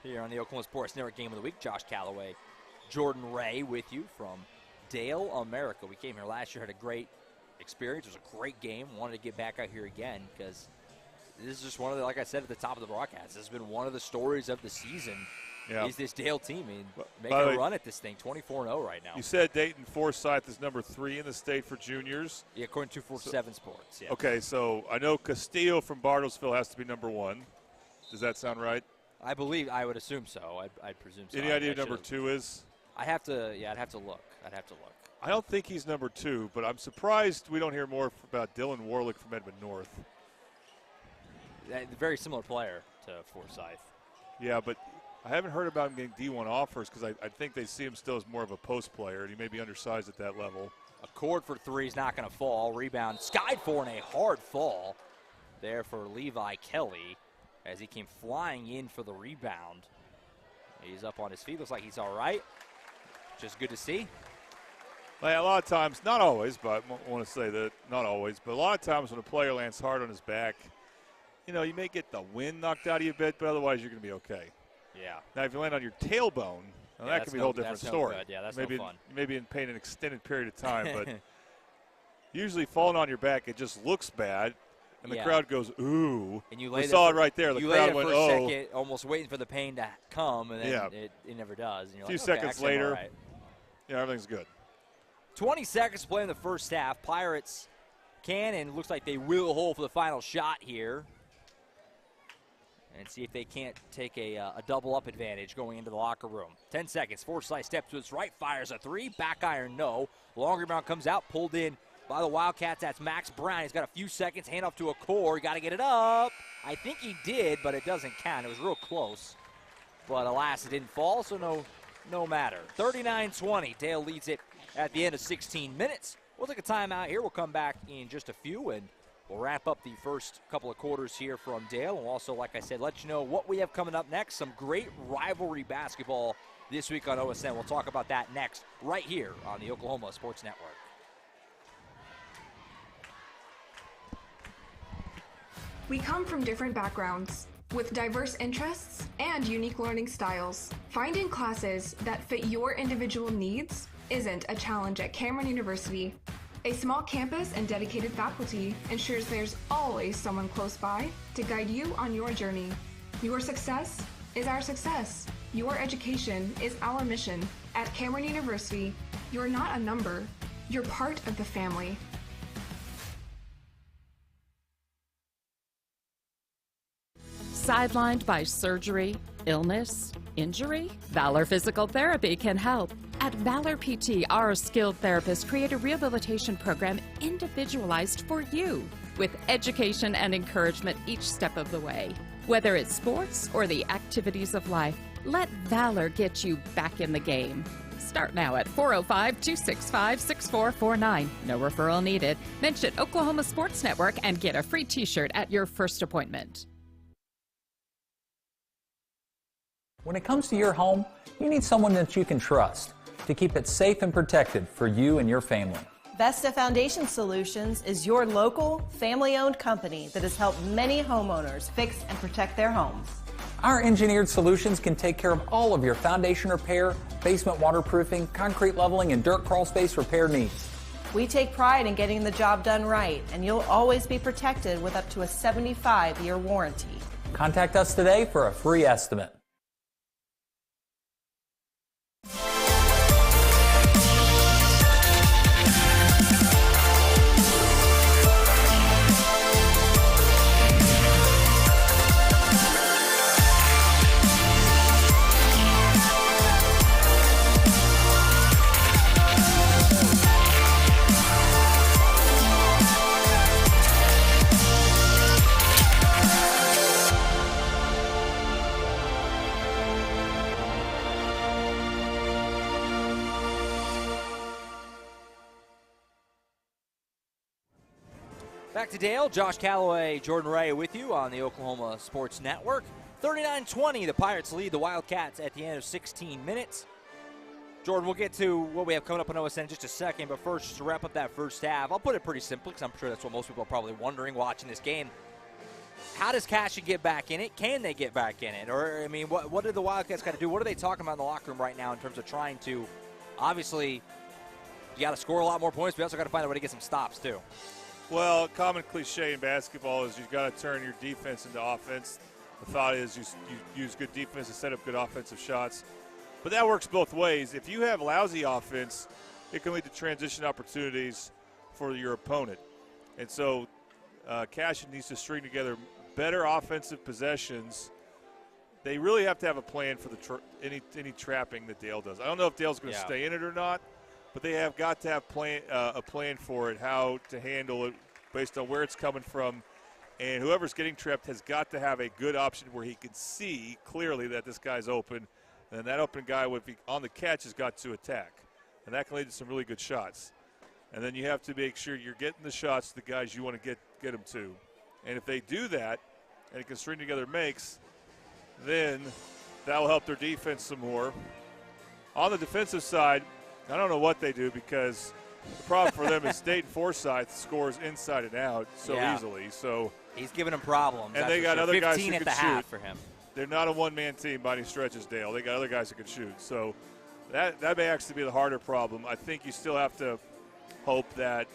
here on the Oklahoma Sports Network Game of the Week. Josh Calloway, Jordan Ray with you from Dale, America. We came here last year, had a great experience. It was a great game. Wanted to get back out here again because this is just one of the, like I said at the top of the broadcast, this has been one of the stories of the season. Yeah. Is this Dale team. I mean, making a run at this thing, 24-0 right now. You said Dayton Forsyth is number 3 in the state for juniors. Yeah, according to 247 Sports. Yeah. Okay, so I know Castillo from Bartlesville has to be number 1. Does that sound right? I would assume so. I'd presume so. Any idea who number 2 is? I'd have to look. I don't think he's number 2, but I'm surprised we don't hear more about Dylan Warlick from Edmond North. Very similar player to Forsyth. Yeah, but I haven't heard about him getting D1 offers because I think they see him still as more of a post player, and he may be undersized at that level. Accord for 3 is not going to fall. Rebound skied for and a hard fall there for Levi Kelly as he came flying in for the rebound. He's up on his feet. Looks like he's all right. Just good to see. Well, a lot of times, not always, but I want to say that not always, but a lot of times when a player lands hard on his back, you may get the wind knocked out of you a bit, but otherwise you're going to be okay. Yeah. Now, if you land on your tailbone, that could be a whole different story. Yeah, that's maybe no fun. You may be in pain an extended period of time, but usually falling on your back, it just looks bad, and the crowd goes, ooh. And we saw it right there. The crowd went, oh. You lay there for a second, almost waiting for the pain to come, and then it never does. And you're a few like, seconds later, right. Everything's good. 20 seconds to play in the first half. Pirates can and looks like they will hold for the final shot here. And see if they can't take a double-up advantage going into the locker room. 10 seconds. Forsyth steps to his right, fires a 3. Back iron, no. Long rebound comes out, pulled in by the Wildcats. That's Max Brown. He's got a few seconds. Hand off to a core. Got to get it up. I think he did, but it doesn't count. It was real close. But alas, it didn't fall, so no matter. 39-20. Dale leads it at the end of 16 minutes. We'll take a timeout here. We'll come back in just a few, and we'll wrap up the first couple of quarters here from Dale. And we'll also, like I said, let you know what we have coming up next. Some great rivalry basketball this week on OSN. We'll talk about that next right here on the Oklahoma Sports Network. We come from different backgrounds, with diverse interests and unique learning styles. Finding classes that fit your individual needs isn't a challenge at Cameron University. A small campus and dedicated faculty ensures there's always someone close by to guide you on your journey. Your success is our success. Your education is our mission. At Cameron University, you're not a number, you're part of the family. Sidelined by surgery, illness, injury? Valor Physical Therapy can help. At Valor PT, our skilled therapists create a rehabilitation program individualized for you, with education and encouragement each step of the way. Whether it's sports or the activities of life, let Valor get you back in the game. Start now at 405-265-6449. No referral needed. Mention Oklahoma Sports Network and get a free t-shirt at your first appointment. When it comes to your home, you need someone that you can trust to keep it safe and protected for you and your family. Vesta Foundation Solutions is your local, family-owned company that has helped many homeowners fix and protect their homes. Our engineered solutions can take care of all of your foundation repair, basement waterproofing, concrete leveling, and dirt crawl space repair needs. We take pride in getting the job done right, and you'll always be protected with up to a 75-year warranty. Contact us today for a free estimate. Back to Dale, Josh Calloway, Jordan Ray with you on the Oklahoma Sports Network. 39-20, the Pirates lead the Wildcats at the end of 16 minutes. Jordan, we'll get to what we have coming up on OSN in just a second, but first, just to wrap up that first half, I'll put it pretty simply because I'm sure that's what most people are probably wondering watching this game. How does Cashion get back in it? Can they get back in it? Or, I mean, what did the Wildcats got to do? What are they talking about in the locker room right now in terms of trying to, obviously, you got to score a lot more points, but you also got to find a way to get some stops, too. Well, common cliche in basketball is you've got to turn your defense into offense. The thought is you use good defense to set up good offensive shots. But that works both ways. If you have lousy offense, it can lead to transition opportunities for your opponent. And so Cashion needs to string together better offensive possessions. They really have to have a plan for any trapping that Dale does. I don't know if Dale's going to stay in it or not, but they have got to have a plan for it, how to handle it based on where it's coming from. And whoever's getting trapped has got to have a good option where he can see clearly that this guy's open. And that open guy, if he, on the catch, has got to attack. And that can lead to some really good shots. And then you have to make sure you're getting the shots to the guys you want to get them to. And if they do that, and it can string together makes, then that will help their defense some more. On the defensive side, I don't know what they do because the problem for them is Dayton Forsyth scores inside and out so easily. So he's giving them problems. And they got other guys who 15 can at the shoot. half for him. They're not a one-man team by any stretches, Dale. They got other guys who can shoot. So that may actually be the harder problem. I think you still have to hope that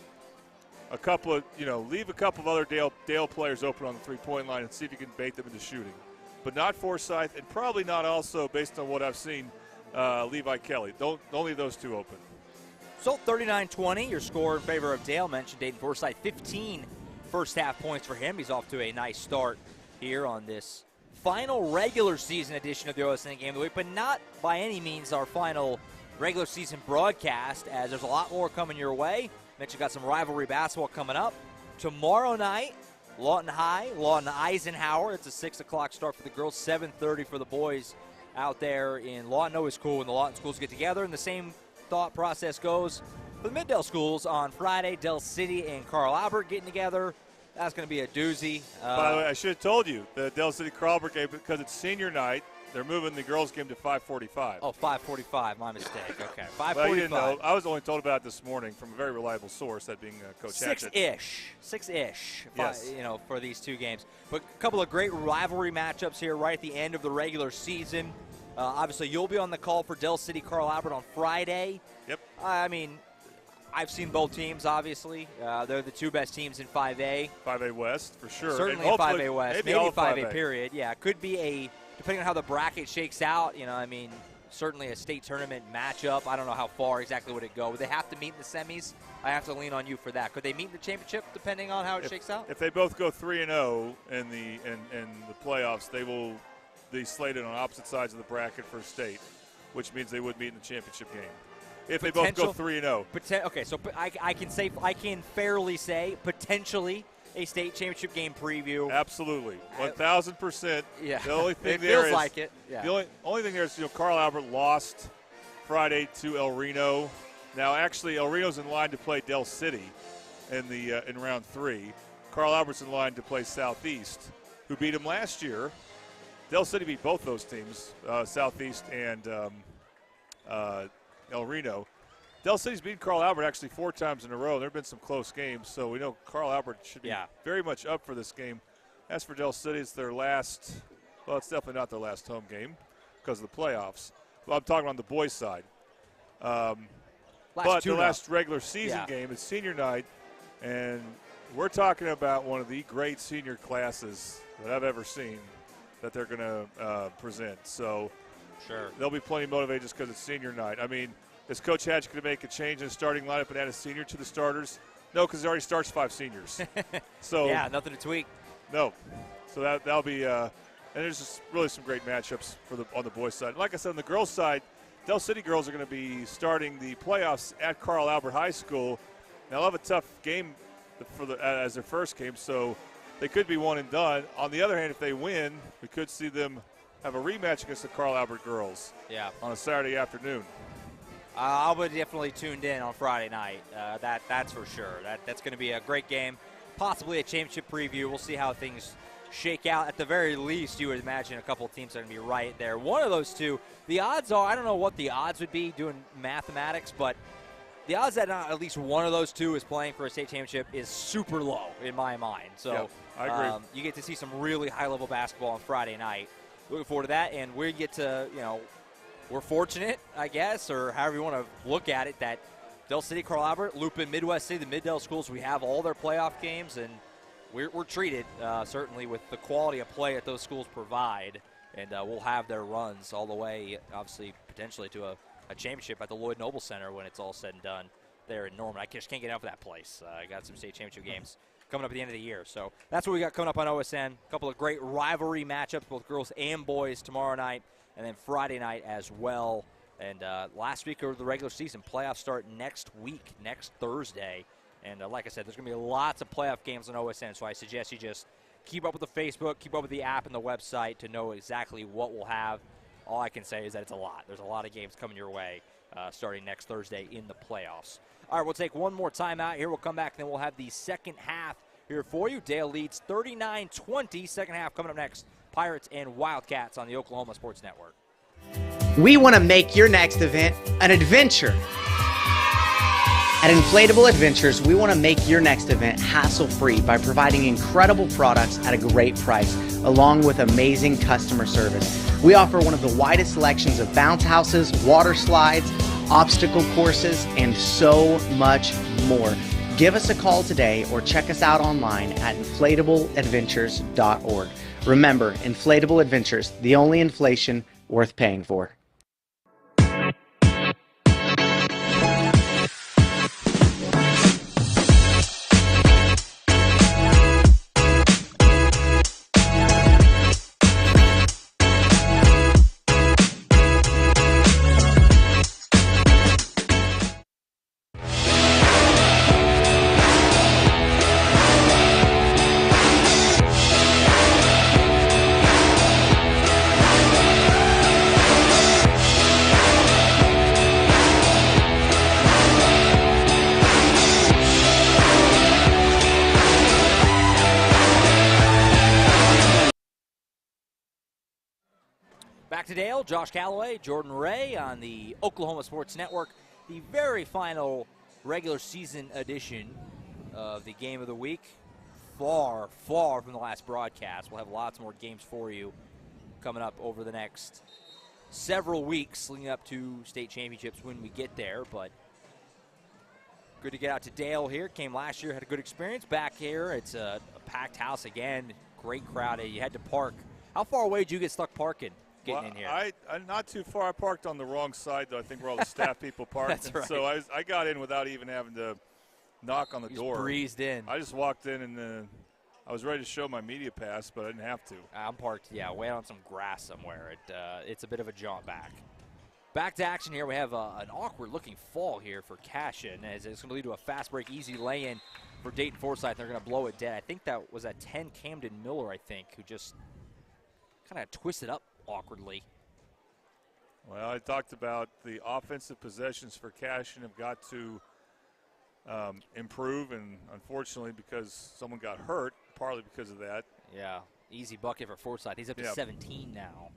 a couple of, leave a couple of other Dale players open on the three-point line and see if you can bait them into shooting. But not Forsyth, and probably not also, based on what I've seen, Levi Kelly. Don't leave those two open. So 39-20, your score in favor of Dale. Mentioned Dayton Forsyth, 15 first-half points for him. He's off to a nice start here on this final regular season edition of the OSN Game of the Week, but not by any means our final regular season broadcast, as there's a lot more coming your way. Mentioned got some rivalry basketball coming up. Tomorrow night, Lawton High, Lawton Eisenhower. It's a 6 o'clock start for the girls, 7:30 for the boys out there in Lawton. Always cool when the Lawton schools get together, and the same thought process goes for the Mid-Dell schools on Friday. Del City and Carl Albert getting together. That's going to be a doozy. By the way, I should have told you the Del City Carl Albert game, because it's senior night they're moving the girls' game to 5:45. Oh, 5:45. My mistake. Okay, 5:45. Well, you didn't know. I was only told about it this morning from a very reliable source, that being Coach Hatchett. Six-ish. Yes. For these two games. But a couple of great rivalry matchups here right at the end of the regular season. Obviously, you'll be on the call for Del City Carl Albert on Friday. Yep. I mean, I've seen both teams, obviously. They're the two best teams in 5A. 5A West, for sure. Certainly in 5A West. Maybe all 5A period. Yeah, it could be depending on how the bracket shakes out, certainly a state tournament matchup. I don't know how far exactly would it go. Would they have to meet in the semis? I have to lean on you for that. Could they meet in the championship depending on how it shakes out? If they both go 3-0 in the playoffs, they will be slated on opposite sides of the bracket for state, which means they would meet in the championship game. If they both go 3-0. Okay, so I can fairly say potentially a state championship game preview. Absolutely, 1,000%. Yeah, the only thing it there feels like it. Yeah. The only thing there is Carl Albert lost Friday to El Reno. Now, actually, El Reno's in line to play Del City in round 3. Carl Albert's in line to play Southeast, who beat him last year. Del City beat both those teams, Southeast and El Reno. Del City's beaten Carl Albert actually 4 times in a row. There have been some close games, so we know Carl Albert should be very much up for this game. As for Del City, it's their last – well, it's definitely not their last home game because of the playoffs. Well, I'm talking on the boys' side. But the last regular season game is senior night, and we're talking about one of the great senior classes that I've ever seen that they're going to present. So sure, they'll be plenty motivated just because it's senior night. I mean, is Coach Hatch going to make a change in the starting lineup and add a senior to the starters? No, because he already starts 5 seniors. So yeah, nothing to tweak. No. So that'll be and there's just really some great matchups on the boys' side. Like I said, on the girls' side, Del City girls are going to be starting the playoffs at Carl Albert High School. Now, they'll have a tough game as their first game, so they could be one and done. On the other hand, if they win, we could see them have a rematch against the Carl Albert girls on a Saturday afternoon. I would definitely tuned in on Friday night. That's for sure. That's going to be a great game, possibly a championship preview. We'll see how things shake out. At the very least, you would imagine a couple of teams are going to be right there. One of those two, the odds are, I don't know what the odds would be doing mathematics, but the odds that at least one of those two is playing for a state championship is super low in my mind. So I agree. You get to see some really high-level basketball on Friday night. Looking forward to that, and we get to, we're fortunate, I guess, or however you want to look at it, that Del City, Carl Albert, loop in Midwest City, the Mid-Del schools, we have all their playoff games, and we're treated, certainly, with the quality of play that those schools provide, and we'll have their runs all the way, obviously, potentially to a championship at the Lloyd Noble Center when it's all said and done there in Norman. I just can't get enough of that place. I got some state championship games coming up at the end of the year. So that's what we got coming up on OSN. A couple of great rivalry matchups, both girls and boys, tomorrow night, and then Friday night as well. And last week of the regular season, playoffs start next week, next Thursday. And like I said, there's going to be lots of playoff games on OSN, so I suggest you just keep up with the Facebook, keep up with the app and the website to know exactly what we'll have. All I can say is that it's a lot. There's a lot of games coming your way starting next Thursday in the playoffs. All right, we'll take one more timeout here. We'll come back, and then we'll have the second half here for you. Dale leads 39-20. Second half coming up next. Pirates and Wildcats on the Oklahoma Sports Network. We want to make your next event an adventure. At Inflatable Adventures, we want to make your next event hassle-free by providing incredible products at a great price, along with amazing customer service. We offer one of the widest selections of bounce houses, water slides, obstacle courses, and so much more. Give us a call today or check us out online at inflatableadventures.org. Remember, Inflatable Adventures, the only inflation worth paying for. to Dale, Josh Calloway, Jordan Ray on the Oklahoma Sports Network. The very final regular season edition of the Game of the Week. Far, far from the last broadcast. We'll have lots more games for you coming up over the next several weeks leading up to state championships when we get there. But good to get out to Dale here. Came last year, had a good experience. Back here, it's a packed house again. Great crowd. You had to park. How far away did you get stuck parking getting in here? I'm not too far. I parked on the wrong side, though, I think, where all the staff people parked. That's right. So I got in without even having to knock on the door. Just breezed in. I just walked in, and I was ready to show my media pass, but I didn't have to. I'm parked, way on some grass somewhere. It's a bit of a jaunt back. Back to action here. We have an awkward-looking fall here for Cashion, as it's going to lead to a fast break, easy lay-in for Dayton Forsyth. They're going to blow it dead. I think that was at 10 Camden Miller, I think, who just kind of twisted up awkwardly. Well, I talked about the offensive possessions for Cashion have got to improve, and unfortunately, because someone got hurt, partly because of that. Yeah, easy bucket for Forsyth. He's up to 17 now.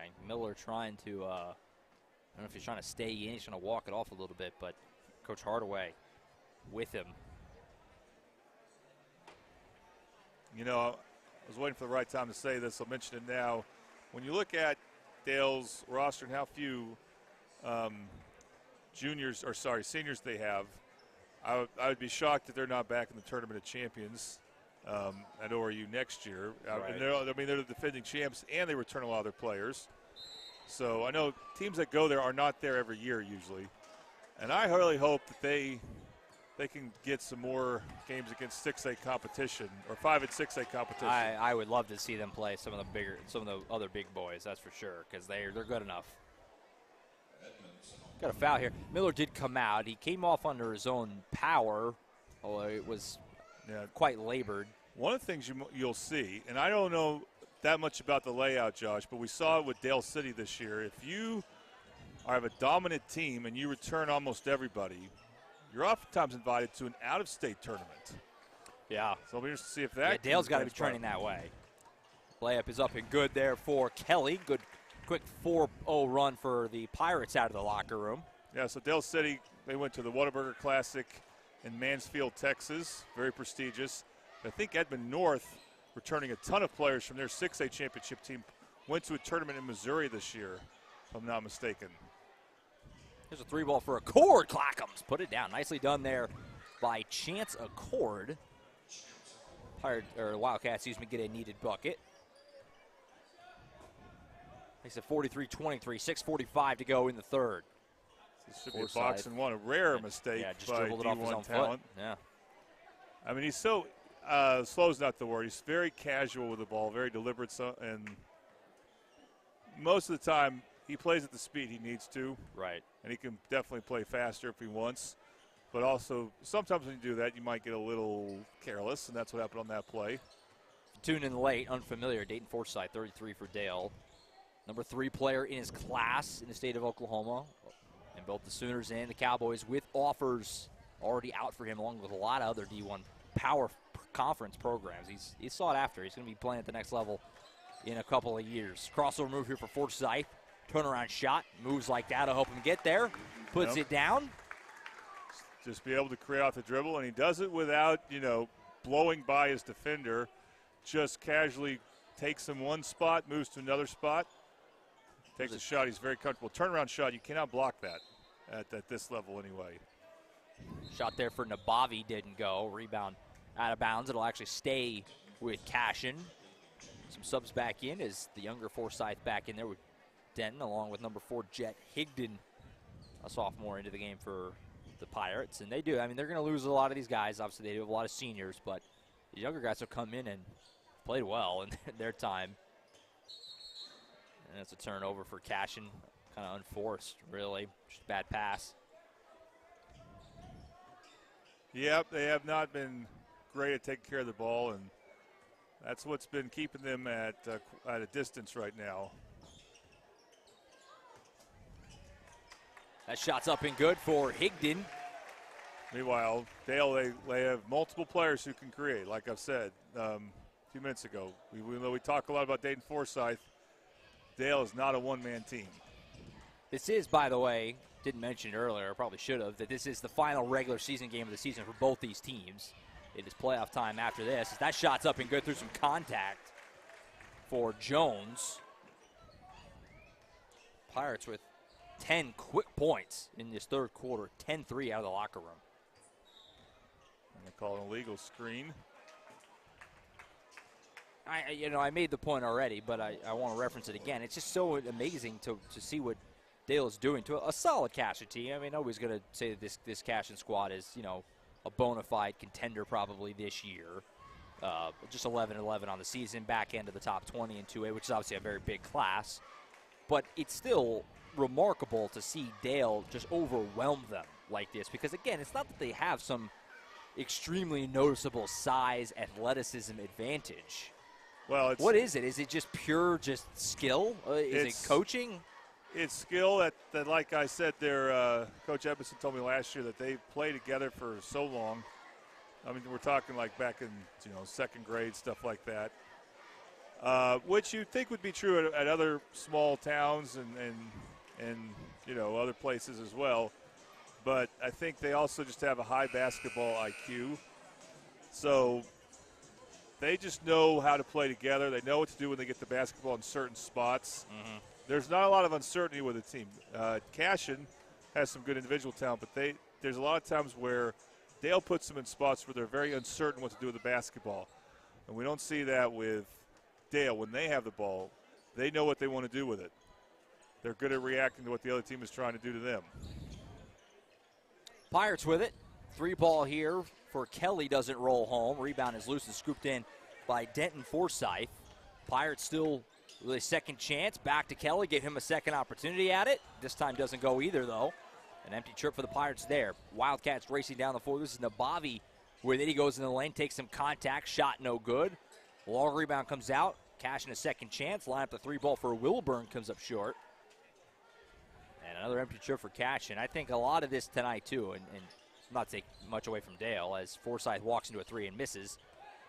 And Miller trying to, I don't know if he's trying to stay in, he's trying to walk it off a little bit, but Coach Hardaway with him. You know, I was waiting for the right time to say this. I'll mention it now. When you look at Dale's roster and how few seniors they have, I would be shocked that they're not back in the Tournament of Champions at ORU next year. Right. They're the defending champs, and they return a lot of their players. So I know teams that go there are not there every year usually. And I really hope that they can get some more games against 6A competition or 5 and 6A competition. I would love to see them play some of the other big boys, that's for sure, because they're good enough. Got a foul here. Miller did come out. He came off under his own power, although it was quite labored. One of the things you'll see, and I don't know that much about the layout, Josh, but we saw it with Dale City this year. If you have a dominant team and you return almost everybody, you're oftentimes invited to an out-of-state tournament. Yeah. So we'll be interested to see if that. Yeah, Dale's got to be trending that way. Layup is up and good there for Kelly. Good, quick 4-0 run for the Pirates out of the locker room. Yeah, so Dale City, they went to the Whataburger Classic in Mansfield, Texas. Very prestigious. I think Edmond North, returning a ton of players from their 6A championship team, went to a tournament in Missouri this year, if I'm not mistaken. Here's a 3-ball for Accord. Clackham's put it down. Nicely done there by Chance Accord. Wildcats, get a needed bucket. Makes it 43-23, 6:45 to go in the third. This should be a box and one, a rare mistake just by dribbled it off his own talent. Foot. Yeah. I mean, he's so slow's not the word. He's very casual with the ball, very deliberate, and most of the time he plays at the speed he needs to. Right. And he can definitely play faster if he wants. But also, sometimes when you do that, you might get a little careless, and that's what happened on that play. Tune in late, unfamiliar. Dayton Forsyth, 33 for Dale. Number 3 player in his class in the state of Oklahoma. And both the Sooners and the Cowboys with offers already out for him, along with a lot of other D1 power conference programs. He's sought after. He's going to be playing at the next level in a couple of years. Crossover move here for Forsyth. Turnaround shot. Moves like that to help him get there. Puts it down. Just be able to create off the dribble, and he does it without, blowing by his defender. Just casually takes him one spot, moves to another spot, takes a shot. He's very comfortable. Turnaround shot, you cannot block that at this level anyway. Shot there for Nabavi didn't go. Rebound out of bounds. It'll actually stay with Cashion. Some subs back in as the younger Forsyth back in there with Denton, along with number 4 Jet Higdon, a sophomore, into the game for the Pirates. And they do. I mean, they're going to lose a lot of these guys. Obviously, they do have a lot of seniors, but the younger guys have come in and played well in their time. And that's a turnover for Cashion. Kind of unforced, really. Just a bad pass. Yep, they have not been great at taking care of the ball, and that's what's been keeping them at a distance right now. That shot's up and good for Higdon. Meanwhile, Dale, they have multiple players who can create, like I've said a few minutes ago. We talk a lot about Dayton Forsyth. Dale is not a one-man team. This is, by the way, didn't mention it earlier, probably should have, that this is the final regular season game of the season for both these teams. It is playoff time after this. As that shot's up and good through some contact for Jones. Pirates with 10 quick points in this third quarter, 10-3 out of the locker room. And they call an illegal screen. I made the point already, but I want to reference it again. It's just so amazing to see what Dale is doing to a solid Cashion team. I mean, nobody's going to say that this Cashion squad is, a bona fide contender probably this year. Just 11-11 on the season, back end of the top 20 in 2A, which is obviously a very big class. But it's still remarkable to see Dale just overwhelm them like this because, again, it's not that they have some extremely noticeable size, athleticism advantage. Well, what is it? Is it just pure skill? Is it coaching? It's skill that like I said there, Coach Edmondson told me last year that they play together for so long. I mean, we're talking like back in, second grade, stuff like that. Which you'd think would be true at other small towns and other places as well. But I think they also just have a high basketball IQ. So they just know how to play together. They know what to do when they get the basketball in certain spots. Mm-hmm. There's not a lot of uncertainty with the team. Cashion has some good individual talent, but there's a lot of times where Dale puts them in spots where they're very uncertain what to do with the basketball. And we don't see that with Dale. When they have the ball, they know what they want to do with it. They're good at reacting to what the other team is trying to do to them. Pirates with it. 3-ball here for Kelly, doesn't roll home. Rebound is loose and scooped in by Denton Forsyth. Pirates still with a second chance. Back to Kelly, give him a second opportunity at it. This time doesn't go either, though. An empty trip for the Pirates there. Wildcats racing down the floor. This is Nabavi with it. He goes in the lane, takes some contact, shot no good. Long rebound comes out. Cashion a second chance. Line up the 3-ball for Wilburn, comes up short. And another empty trip for Cashion. I think a lot of this tonight, too, and not take much away from Dale, as Forsyth walks into a 3 and misses.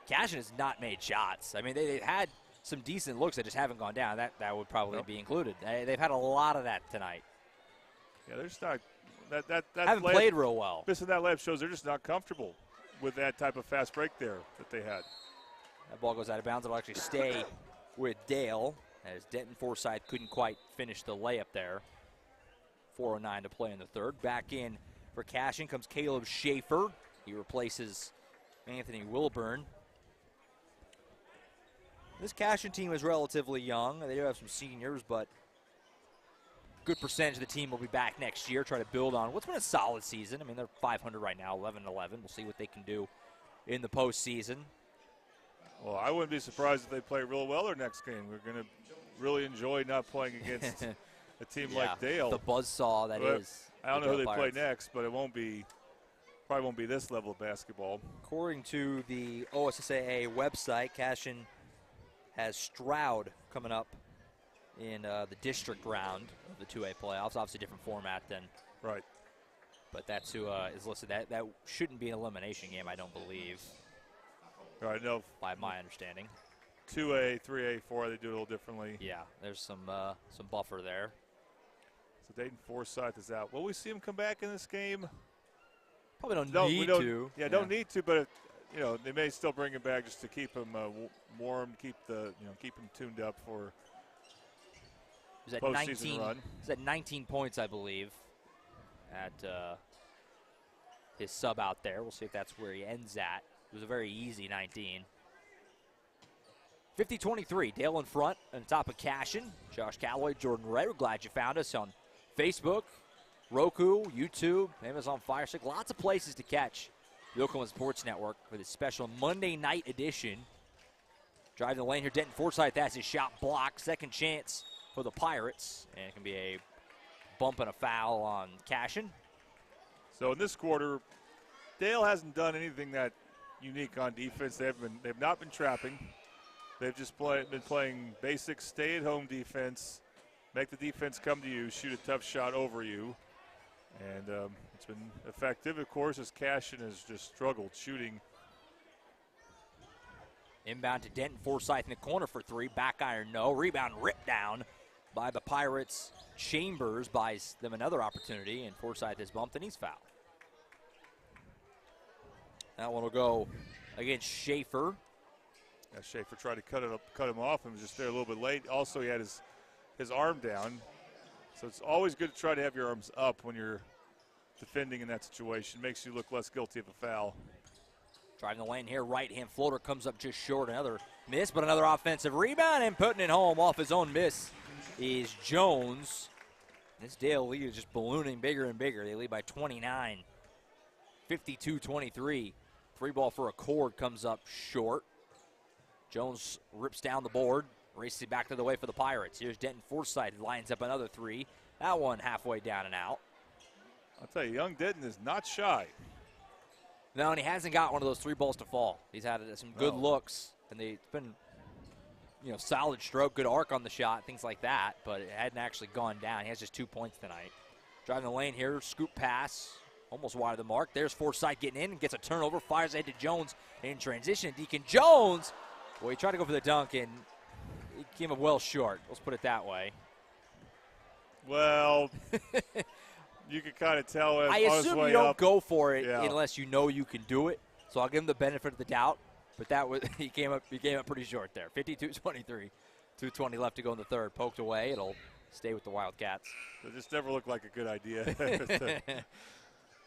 Cashion has not made shots. I mean, they've had some decent looks that just haven't gone down. That would probably be included. They've had a lot of that tonight. Yeah, they're just not. That haven't played real well. Missing that layup shows they're just not comfortable with that type of fast break there that they had. That ball goes out of bounds. It'll actually stay with Dale, as Denton Forsyth couldn't quite finish the layup there. 4:09 to play in the third. Back in for Cashion comes Caleb Schaefer. He replaces Anthony Wilburn. This Cashion team is relatively young. They do have some seniors, but good percentage of the team will be back next year, try to build on what's been a solid season. I mean, they're 500 right now, 11-11. We'll see what they can do in the postseason. Well, I wouldn't be surprised if they play real well their next game. We're going to really enjoy not playing against a team like Dale. The buzzsaw that is. I don't know who they play next, but it probably won't be this level of basketball. According to the OSSAA website, Cashion has Stroud coming up in the district round of the 2A playoffs. Obviously, different format than. Right. But that's who is listed. That shouldn't be an elimination game, I don't believe. Right, no. By my understanding. 2A, 3A, 4A, they do it a little differently. Yeah, there's some buffer there. So Dayton Forsyth is out. Will we see him come back in this game? Probably don't need to. Yeah, don't need to, but they may still bring him back just to keep him warm, keep him tuned up for postseason run. He's at 19 points, I believe, at his sub out there. We'll see if that's where he ends at. It was a very easy 19. 50-23, Dale in front on top of Cashion. Josh Calloway, Jordan Ray, we're glad you found us on Facebook, Roku, YouTube, Amazon Fire Stick. Lots of places to catch the Oklahoma Sports Network for this special Monday night edition. Driving the lane here, Denton Forsyth has his shot blocked. Second chance for the Pirates, and it can be a bump and a foul on Cashion. So in this quarter, Dale hasn't done anything that unique on defense. They've not been trapping. They've just been playing basic stay-at-home defense, make the defense come to you, shoot a tough shot over you. And it's been effective, of course, as Cashion has just struggled shooting. Inbound to Denton Forsyth in the corner for 3. Back iron, no. Rebound ripped down by the Pirates. Chambers buys them another opportunity, and Forsythe is bumped, and he's fouled. That one will go against Schaefer. Yeah, Schaefer tried to cut him off and was just there a little bit late. Also, he had his arm down. So it's always good to try to have your arms up when you're defending in that situation. Makes you look less guilty of a foul. Driving the lane here, right-hand floater comes up just short. Another miss, but another offensive rebound, and putting it home off his own miss is Jones. This Dale lead is just ballooning bigger and bigger. They lead by 29, 52-23. Three ball for Accord comes up short. Jones rips down the board, races it back to the way for the Pirates. Here's Denton Forsythe, lines up another three. That one halfway down and out. I'll tell you, young Denton is not shy. No, and he hasn't got one of those three balls to fall. He's had some good looks, and they've been, solid stroke, good arc on the shot, things like that, but it hadn't actually gone down. He has just 2 points tonight. Driving the lane here, scoop pass, almost wide of the mark. There's Forsythe getting in and gets a turnover, fires ahead to Jones in transition. Deacon Jones, well, he tried to go for the dunk, and he came up well short. Let's put it that way. Well, you can kind of tell I assume you don't go for it unless you know you can do it. So I'll give him the benefit of the doubt. But that was he came up pretty short there. 52-23, 2:20 left to go in the third. Poked away. It'll stay with the Wildcats. It just never looked like a good idea.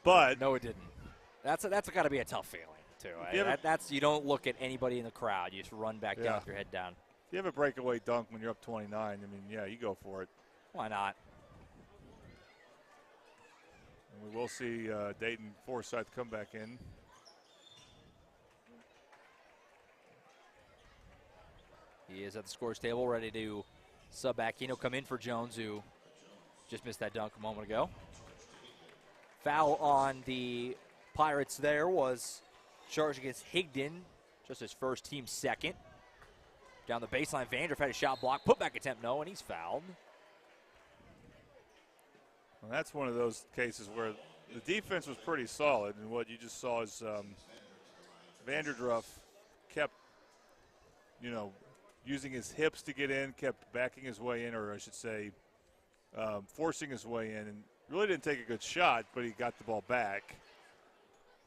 But no, it didn't. That's got to be a tough feeling too. You don't look at anybody in the crowd. You just run back down with your head down. If you have a breakaway dunk when you're up 29, you go for it. Why not? And we will see Dayton Forsythe come back in. He is at the scores table, ready to sub back in. He'll come in for Jones, who just missed that dunk a moment ago. Foul on the Pirates there was charged against Higdon, just his first, team second. Down the baseline, Vandorf had a shot block, putback attempt, no, and he's fouled. Well, that's one of those cases where the defense was pretty solid, and what you just saw is Vanderdruff kept, using his hips to get in, kept backing his way in, or I should say forcing his way in, and really didn't take a good shot, but he got the ball back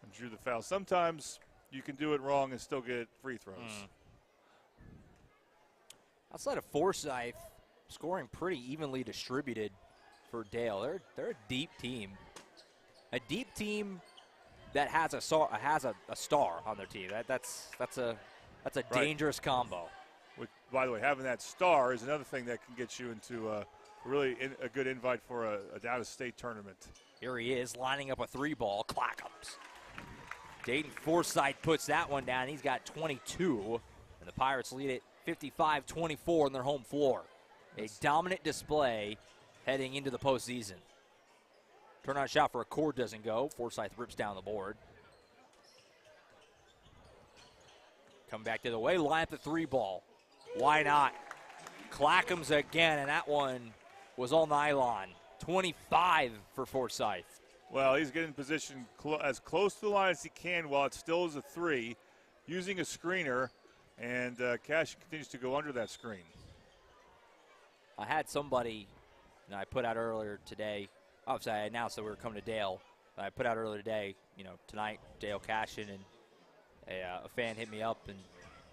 and drew the foul. Sometimes you can do it wrong and still get free throws. Outside of Forsythe, scoring pretty evenly distributed for Dale. They're a deep team. A deep team that has a star on their team. That's a dangerous combo. Which, by the way, having that star is another thing that can get you into a good invite for a out-of-state tournament. Here he is lining up a three ball. Clackums. Dayton Forsythe puts that one down. He's got 22, and the Pirates lead it 55-24 on their home floor. A dominant display heading into the postseason. Turnout shot for Accord doesn't go. Forsythe rips down the board. Come back to the way, line up the three ball. Why not? Clackums again, and that one was all nylon. 25 for Forsythe. Well, he's getting in position as close to the line as he can while it still is a three, using a screener, and Cashion continues to go under that screen. I had somebody, I put out earlier today, obviously I announced that we were coming to Dale. I put out earlier today, tonight, Dale Cashion, and a fan hit me up and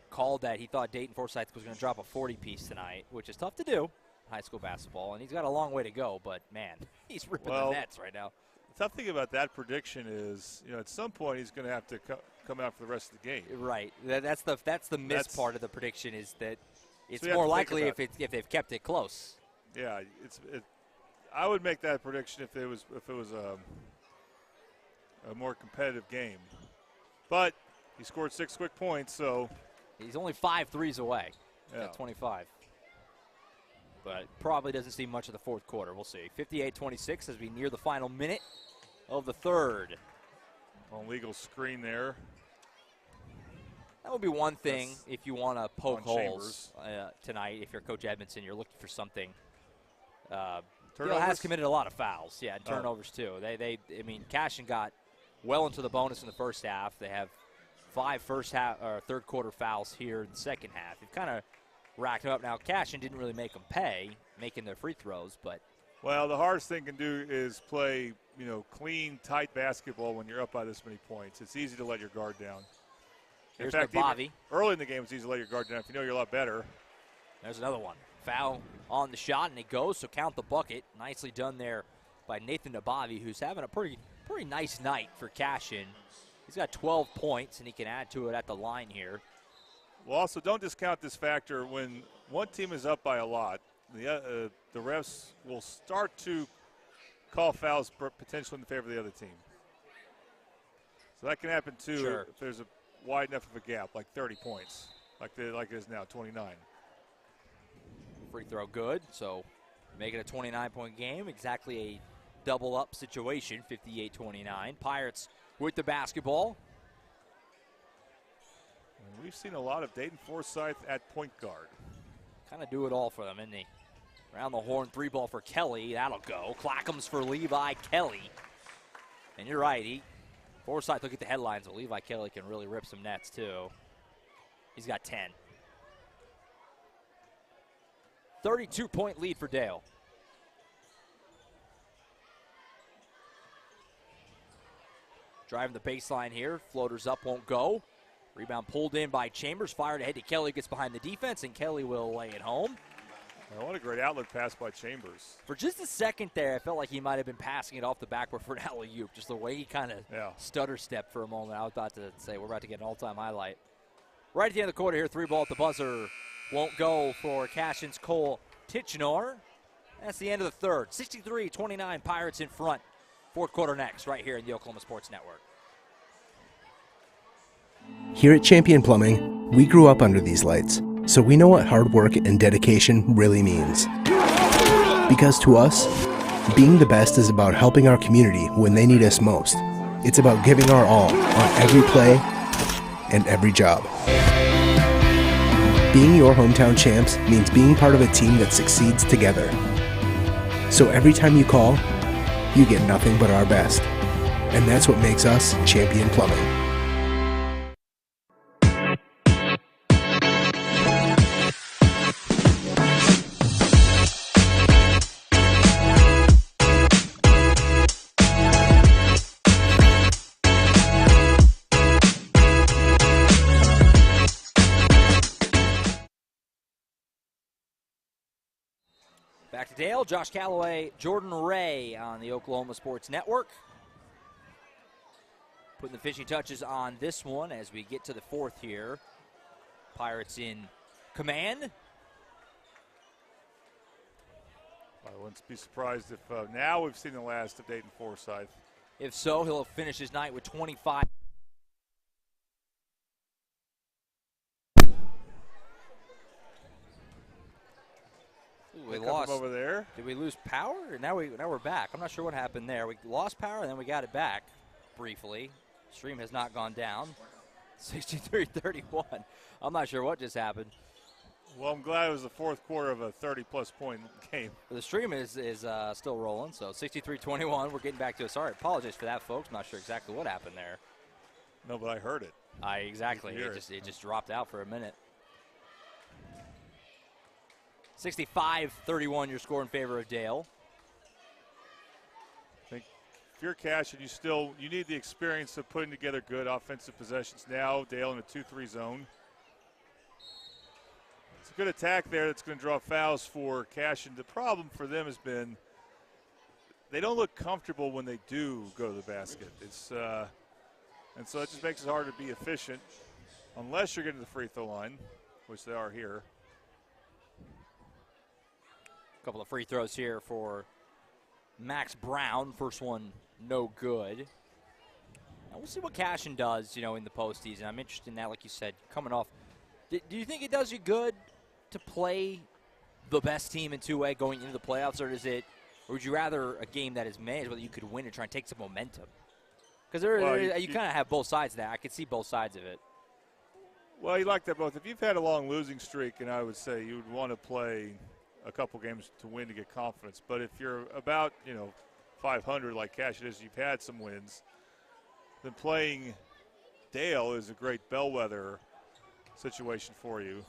called that he thought Dayton Forsythe was going to drop a 40-piece tonight, which is tough to do in high school basketball, and he's got a long way to go, but, man, he's ripping the nets right now. The tough thing about that prediction is, at some point he's going to have to come out for the rest of the game. Right. That's the miss part of the prediction is that it's more likely if they've kept it close. Yeah, I would make that prediction if it was a more competitive game. But he scored 6 quick points, so he's only 5 threes away at 25. But probably doesn't see much of the fourth quarter. We'll see. 58-26 as we near the final minute of the third. Illegal screen there. That would be one thing if you want to poke holes tonight. If you're Coach Edmondson, you're looking for something. Dale has committed a lot of fouls. Yeah, and turnovers too. Cashion got well into the bonus in the first half. They have 5 third quarter fouls here in the second half. You've kind of racked them up. Now, Cashion didn't really make them pay, making their free throws. But well, the hardest thing can do is play, clean, tight basketball when you're up by this many points. It's easy to let your guard down. In here's fact, Nabavi. even early in the game, it's easy to let your guard down if you know you're a lot better. There's another one. Foul on the shot, and it goes, so count the bucket. Nicely done there by Nathan Nabavi, who's having a pretty nice night for Cashion. He's got 12 points, and he can add to it at the line here. Well, also, don't discount this factor. When one team is up by a lot, the refs will start to call fouls potentially in favor of the other team. So that can happen, too, Sure. if there's a wide enough of a gap, like 30 points, like it is now, 29. Free throw good, so make it a 29-point game. Exactly a double-up situation, 58-29. Pirates with the basketball. And we've seen a lot of Dayton Forsyth at point guard. Kind of do it all for them, isn't he? Around the horn, 3-ball for Kelly. That'll go. Clackham's for Levi Kelly. And you're right, Forsyth, look at the headlines. Well, Levi Kelly can really rip some nets, too. He's got 10. 32-point lead for Dale. Driving the baseline here. Floaters up, won't go. Rebound pulled in by Chambers. Fired ahead to Kelly. Gets behind the defense, and Kelly will lay it home. Well, what a great outlet pass by Chambers. For just a second there, I felt like he might have been passing it off the backboard for an alley-oop. Just the way he kind of stutter stepped for a moment. I was about to say we're about to get an all-time highlight. Right at the end of the quarter here, 3-ball at the buzzer. Won't go for Cashion's Cole Tichenor. That's the end of the third. 63-29, Pirates in front. Fourth quarter next, right here in the Oklahoma Sports Network. Here at Champion Plumbing, we grew up under these lights, so we know what hard work and dedication really means. Because to us, being the best is about helping our community when they need us most. It's about giving our all on every play and every job. Being your hometown champs means being part of a team that succeeds together. So every time you call, you get nothing but our best. And that's what makes us Champion Plumbing. Back to Dale, Josh Calloway, Jordan Ray on the Oklahoma Sports Network. Putting the finishing touches on this one as we get to the fourth here. Pirates in command. I wouldn't be surprised if now we've seen the last of Dayton Forsyth. If so, he'll finish his night with 25. We lost over there. Did we lose power? Now we're back. I'm not sure what happened there. We lost power and then we got it back briefly. Stream has not gone down. 63-31. I'm not sure what just happened. Well, I'm glad it was the fourth quarter of a 30-plus point game. The stream is still rolling, so 63-21. We're getting back to it. Sorry, apologize for that, folks. I'm not sure exactly what happened there. No, but I heard it. Exactly. It just dropped out for a minute. 65-31, your score in favor of Dale. I think if you're Cashion, you need the experience of putting together good offensive possessions. Now Dale in a 2-3 zone. It's a good attack there that's going to draw fouls for Cashion. The problem for them has been they don't look comfortable when they do go to the basket. And so it just makes it hard to be efficient unless you're getting to the free throw line, which they are here. A couple of free throws here for Max Brown. First one, no good. Now we'll see what Cashion does, in the postseason. I'm interested in that, like you said, coming off. Do you think it does you good to play the best team in 2A going into the playoffs, or would you rather a game that is manageable that you could win and try and take some momentum? Because you kind of have both sides of that. I could see both sides of it. Well, you like that both. If you've had a long losing streak, and I would say you would want to play a couple games to win to get confidence. But if you're about, 500 like Cashion is, you've had some wins, then playing Dale is a great bellwether situation for you.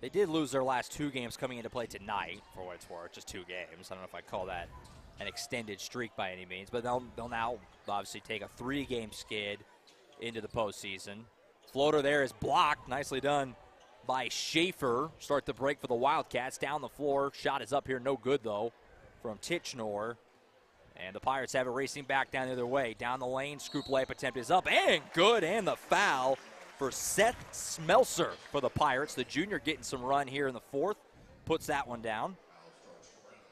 They did lose their last 2 games coming into play tonight, for what it's worth, just 2 games. I don't know if I'd call that an extended streak by any means, but they'll now obviously take a 3-game skid into the postseason. Floater there is blocked, nicely done by Schaefer. Start the break for the Wildcats, down the floor. Shot is up here, no good though, from Tichenor. And the Pirates have it racing back down the other way. Down the lane, scoop layup attempt is up and good, and the foul for Seth Smelser for the Pirates. The junior getting some run here in the 4th. Puts that one down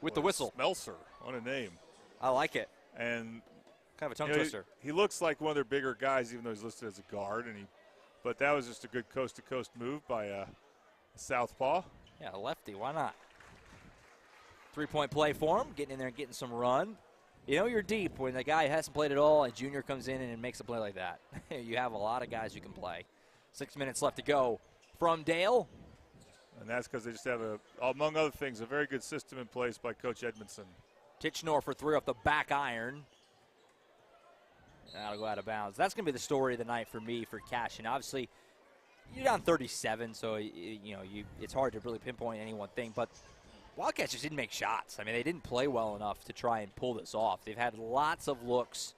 with the whistle. Smelser, what a name. I like it. And kind of a tongue twister. He looks like one of their bigger guys, even though he's listed as a guard. But that was just a good coast-to-coast move by a southpaw. Yeah, a lefty. Why not? 3-point play for him, getting in there and getting some run. You know you're deep when the guy hasn't played at all and junior comes in and makes a play like that. You have a lot of guys who can play. 6 minutes left to go from Dale. And that's because they just have, among other things, a very good system in place by Coach Edmondson. Tichenor for 3 off the back iron. That'll go out of bounds. That's going to be the story of the night for me, for Cashion. Obviously, you're down 37, so it's hard to really pinpoint any one thing. But Wildcats just didn't make shots. I mean, they didn't play well enough to try and pull this off. They've had lots of looks.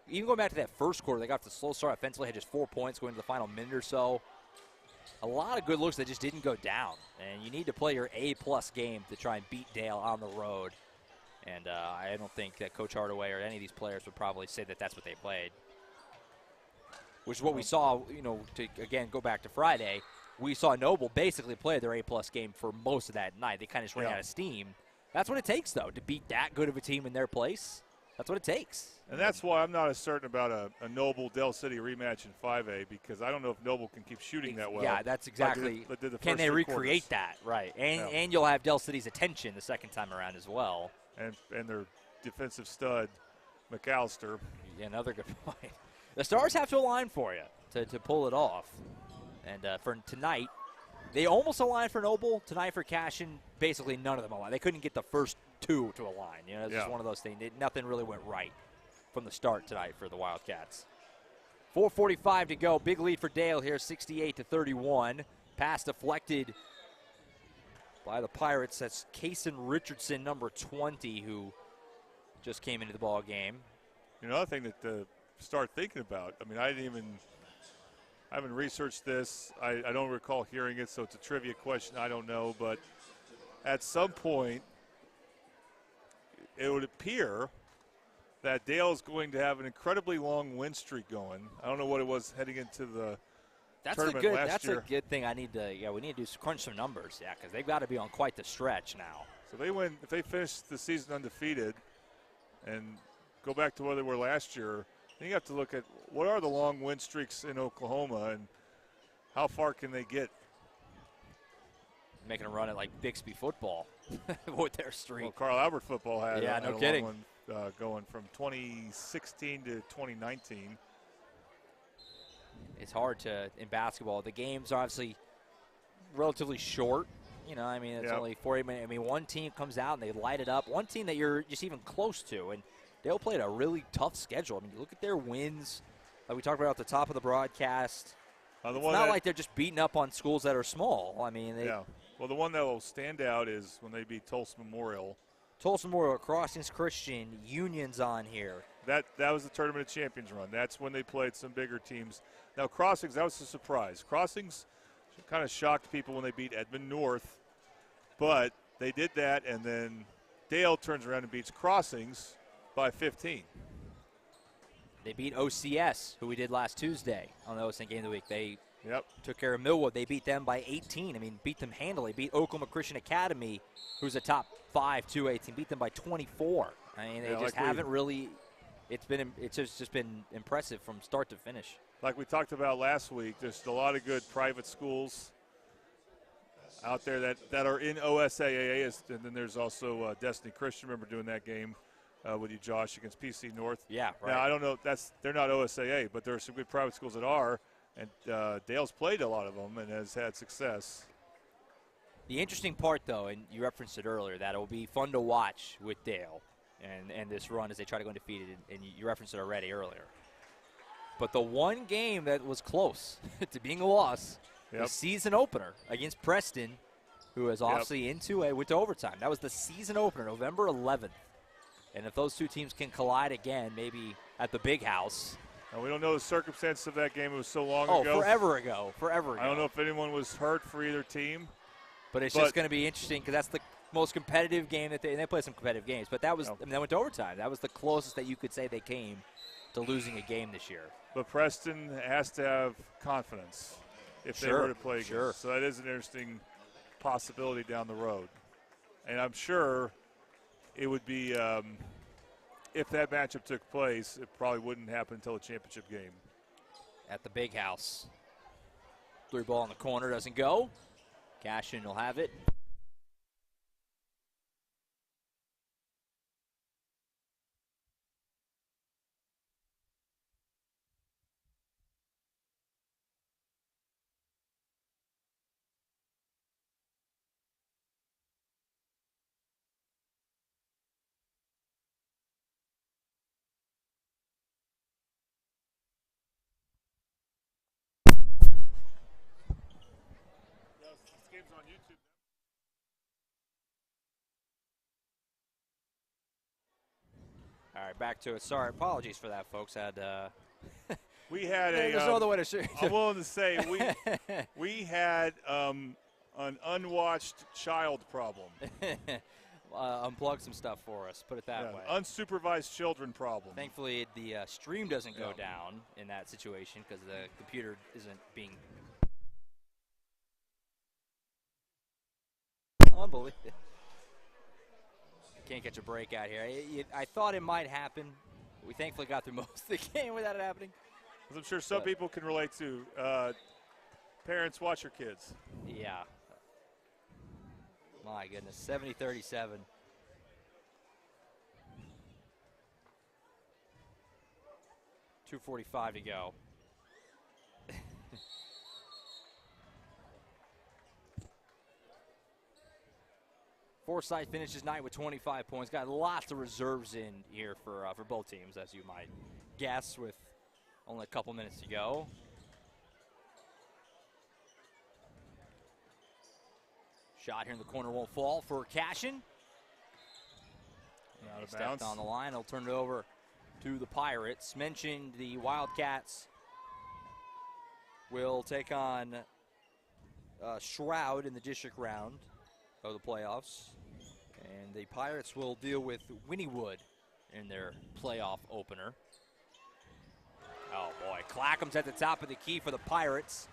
Even going back to that first quarter, they got off the slow start offensively, had just 4 points going into the final minute or so. A lot of good looks that just didn't go down. And you need to play your A-plus game to try and beat Dale on the road. And I don't think that Coach Hardaway or any of these players would probably say that that's what they played. Which is what we saw, to, again, go back to Friday. We saw Noble basically play their A-plus game for most of that night. They kind of just ran out of steam. That's what it takes, though, to beat that good of a team in their place. That's what it takes. And that's why I'm not as certain about a Noble Dell City rematch in 5A, because I don't know if Noble can keep shooting that well. Yeah, that's exactly. Can they recreate that? Right. And you'll have Dell City's attention the second time around as well. And their defensive stud, McAllister. Yeah, another good point. The Stars have to align for you to pull it off. And for tonight, they almost aligned for Noble. Tonight for Cashion, basically none of them aligned. They couldn't get the first 2 to align. It's just one of those things. Nothing really went right from the start tonight for the Wildcats. 4:45 to go. Big lead for Dale here, 68-31. Pass deflected by the Pirates. That's Kason Richardson, number 20, who just came into the ball game. Another thing to start thinking about. I mean, I haven't researched this. I don't recall hearing it, so it's a trivia question. I don't know. But at some point, it would appear that Dale is going to have an incredibly long win streak going. I don't know what it was heading into the tournament last year. That's a good thing. We need to crunch some numbers, because they've got to be on quite the stretch now. So if they finish the season undefeated and go back to where they were last year, then you have to look at what are the long win streaks in Oklahoma and how far can they get. Making a run at like Bixby football with their streak. Well, Carl Albert football had no kidding. Long one going from 2016 to 2019. It's hard in basketball. The games are obviously relatively short. It's only 40 minutes. I mean, one team comes out and they light it up. One team that you're just even close to. And Dale played a really tough schedule. I mean, you look at their wins, like we talked about at the top of the broadcast. It's not like they're just beating up on schools that are small. I mean, Well, the one that will stand out is when they beat Tulsa Memorial. Tulsa Memorial, Crossings Christian, Union's on here. That was the Tournament of Champions run. That's when they played some bigger teams. Now, Crossings, that was a surprise. Crossings kind of shocked people when they beat Edmond North, but they did that, and then Dale turns around and beats Crossings by 15. They beat OCS, who we did last Tuesday on the OSN Game of the Week. They took care of Millwood. They beat them by 18. I mean, beat them handily. Beat Oklahoma Christian Academy, who's a top 5 2A team. Beat them by 24. I mean, they just haven't really. It's just been impressive from start to finish. Like we talked about last week, there's a lot of good private schools out there that are in OSAAA, and then there's also Destiny Christian. Remember doing that game with you, Josh, against PC North. Yeah, right. Now, I don't know, they're not OSAA, but there are some good private schools that are, and Dale's played a lot of them and has had success. The interesting part, though, and you referenced it earlier, that it will be fun to watch with Dale and this run as they try to go undefeated, and you referenced it already earlier. But the one game that was close to being a loss, the season opener against Preston, who is obviously went to overtime. That was the season opener, November 11th. And if those two teams can collide again, maybe at the Big House. And we don't know the circumstances of that game. It was so long ago. Oh, forever ago. I don't know if anyone was hurt for either team. But it's just going to be interesting because that's the most competitive game that they play some competitive games. But that was, they went to overtime. That was the closest that you could say they came to losing a game this year. But Preston has to have confidence if they were to play again. Sure. So that is an interesting possibility down the road. And I'm sure it would be, if that matchup took place, it probably wouldn't happen until the championship game. At the Big House. 3 ball in the corner doesn't go. Cashion will have it. On YouTube. All right, back to it. Sorry, apologies for that, folks. We had there's no other way to shoot. I'm willing to say we had an unwatched child problem. Unplug some stuff for us. Put it that way. Unsupervised children problem. Thankfully, the stream doesn't go down in that situation because the computer isn't being. Unbelievable. Can't catch a break out here. I thought it might happen. We thankfully got through most of the game without it happening. As I'm sure some people can relate to. Parents, watch your kids. Yeah. My goodness, 70-37. .245 to go. Forsyth finishes night with 25 points. Got lots of reserves in here for both teams, as you might guess, with only a couple minutes to go. Shot here in the corner won't fall for Cashion. Out of stepped bounds. on the line. He'll turn it over to the Pirates. Mentioned the Wildcats will take on Shroud in the district round of the playoffs. And the Pirates will deal with Wynnewood in their playoff opener. Oh, boy. Clackam's at the top of the key for the Pirates.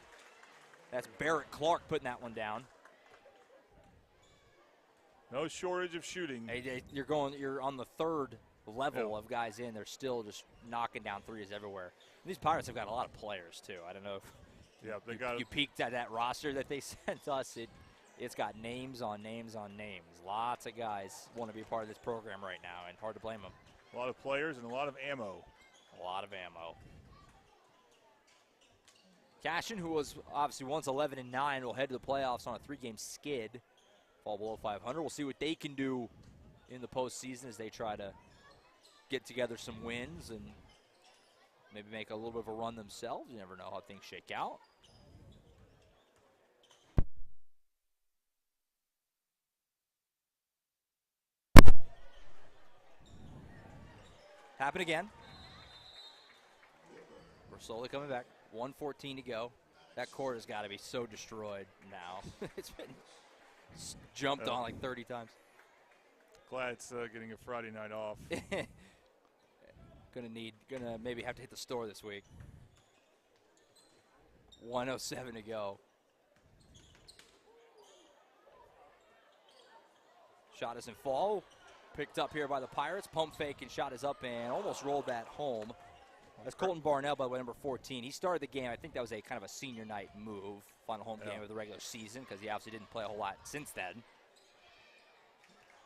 That's Barrett Clark putting that one down. No shortage of shooting. You're on the third level of guys in. They're still just knocking down threes everywhere. And these Pirates have got a lot of players, too. I don't know if you peeked at that roster that they sent us. It's got names on names on names. Lots of guys want to be part of this program right now, and hard to blame them. A lot of players and a lot of ammo. A lot of ammo. Cashion, who was obviously once 11-9, will head to the playoffs on a 3-game skid. Fall below 500. We'll see what they can do in the postseason as they try to get together some wins and maybe make a little bit of a run themselves. You never know how things shake out. Happen again. We're slowly coming back. 1:14 to go. That court has got to be so destroyed now. It's been jumped on like 30 times. Glad it's getting a Friday night off. Gonna maybe have to hit the store this week. 1:07 to go. Shot doesn't fall. Picked up here by the Pirates. Pump fake and shot is up and almost rolled that home. That's Colton Barnell, by the way, number 14. He started the game. I think that was a kind of a senior night move. Final home game of the regular season because he obviously didn't play a whole lot since then.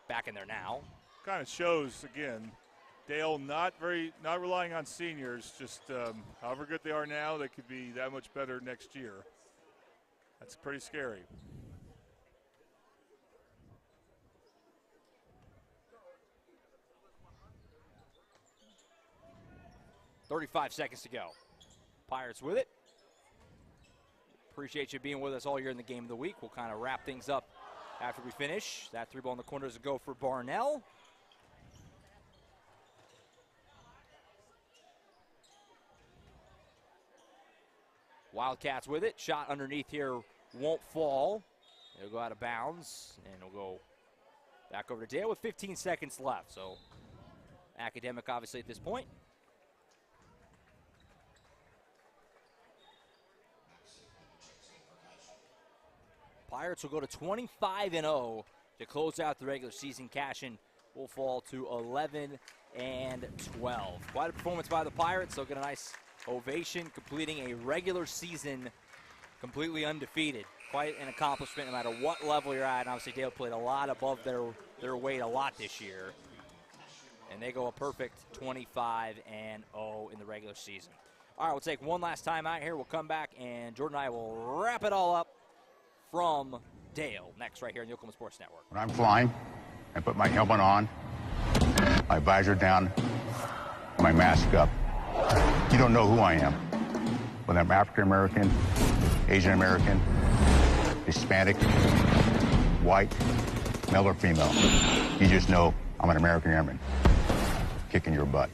Back in there now. Kind of shows, again, Dale not relying on seniors. Just however good they are now, they could be that much better next year. That's pretty scary. .35 seconds to go. Pirates with it. Appreciate you being with us all year in the game of the week. We'll kind of wrap things up after we finish. That 3 ball in the corner is a go for Barnell. Wildcats with it. Shot underneath here won't fall. It'll go out of bounds, and it'll go back over to Dale with 15 seconds left. So academic, obviously, at this point. Pirates will go to 25-0 to close out the regular season. Cashion will fall to 11-12. Quite a performance by the Pirates. They'll get a nice ovation, completing a regular season completely undefeated. Quite an accomplishment no matter what level you're at. And obviously, Dale played a lot above their weight a lot this year. And they go a perfect 25-0 in the regular season. All right, we'll take one last time out here. We'll come back, and Jordan and I will wrap it all up from Dale next right here on the Oklahoma Sports Network. When I'm flying, I put my helmet on, my visor down, my mask up. You don't know who I am. Whether I'm African American, Asian American, Hispanic, white, male or female. You just know I'm an American airman kicking your butt.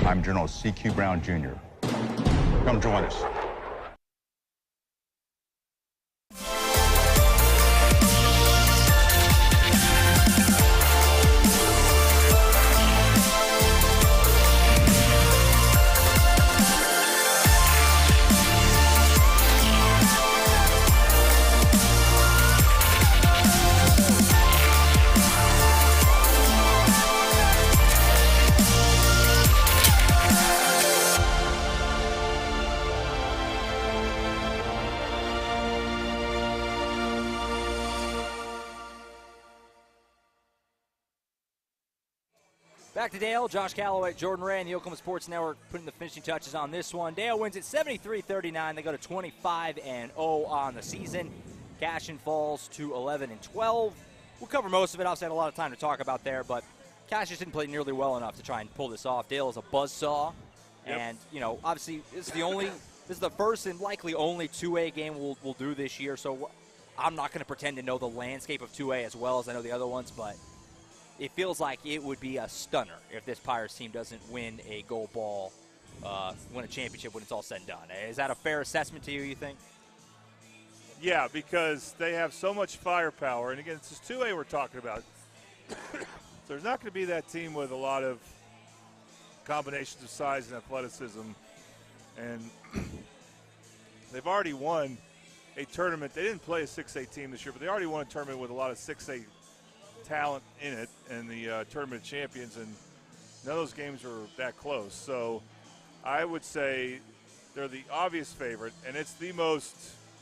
I'm General C.Q. Brown, Jr. Come join us. Back to Dale, Josh Calloway, Jordan Ray, and the Oklahoma Sports Network putting the finishing touches on this one. Dale wins it 73-39. They go to 25-0 on the season. Cashion falls to 11-12. We'll cover most of it. Obviously, I had a lot of time to talk about there, but Cashion didn't play nearly well enough to try and pull this off. Dale is a buzzsaw, and obviously, this is the first and likely only 2A game we'll do this year. So I'm not going to pretend to know the landscape of 2A as well as I know the other ones, but it feels like it would be a stunner if this Pirates team doesn't win a gold ball, win a championship when it's all said and done. Is that a fair assessment to you, you think? Yeah, because they have so much firepower. And, again, this is 2A we're talking about. So there's not going to be that team with a lot of combinations of size and athleticism. And they've already won a tournament. They didn't play a 6A team this year, but they already won a tournament with a lot of 6A talent in it, and the tournament of champions, and none of those games were that close. So I would say they're the obvious favorite, and it's the most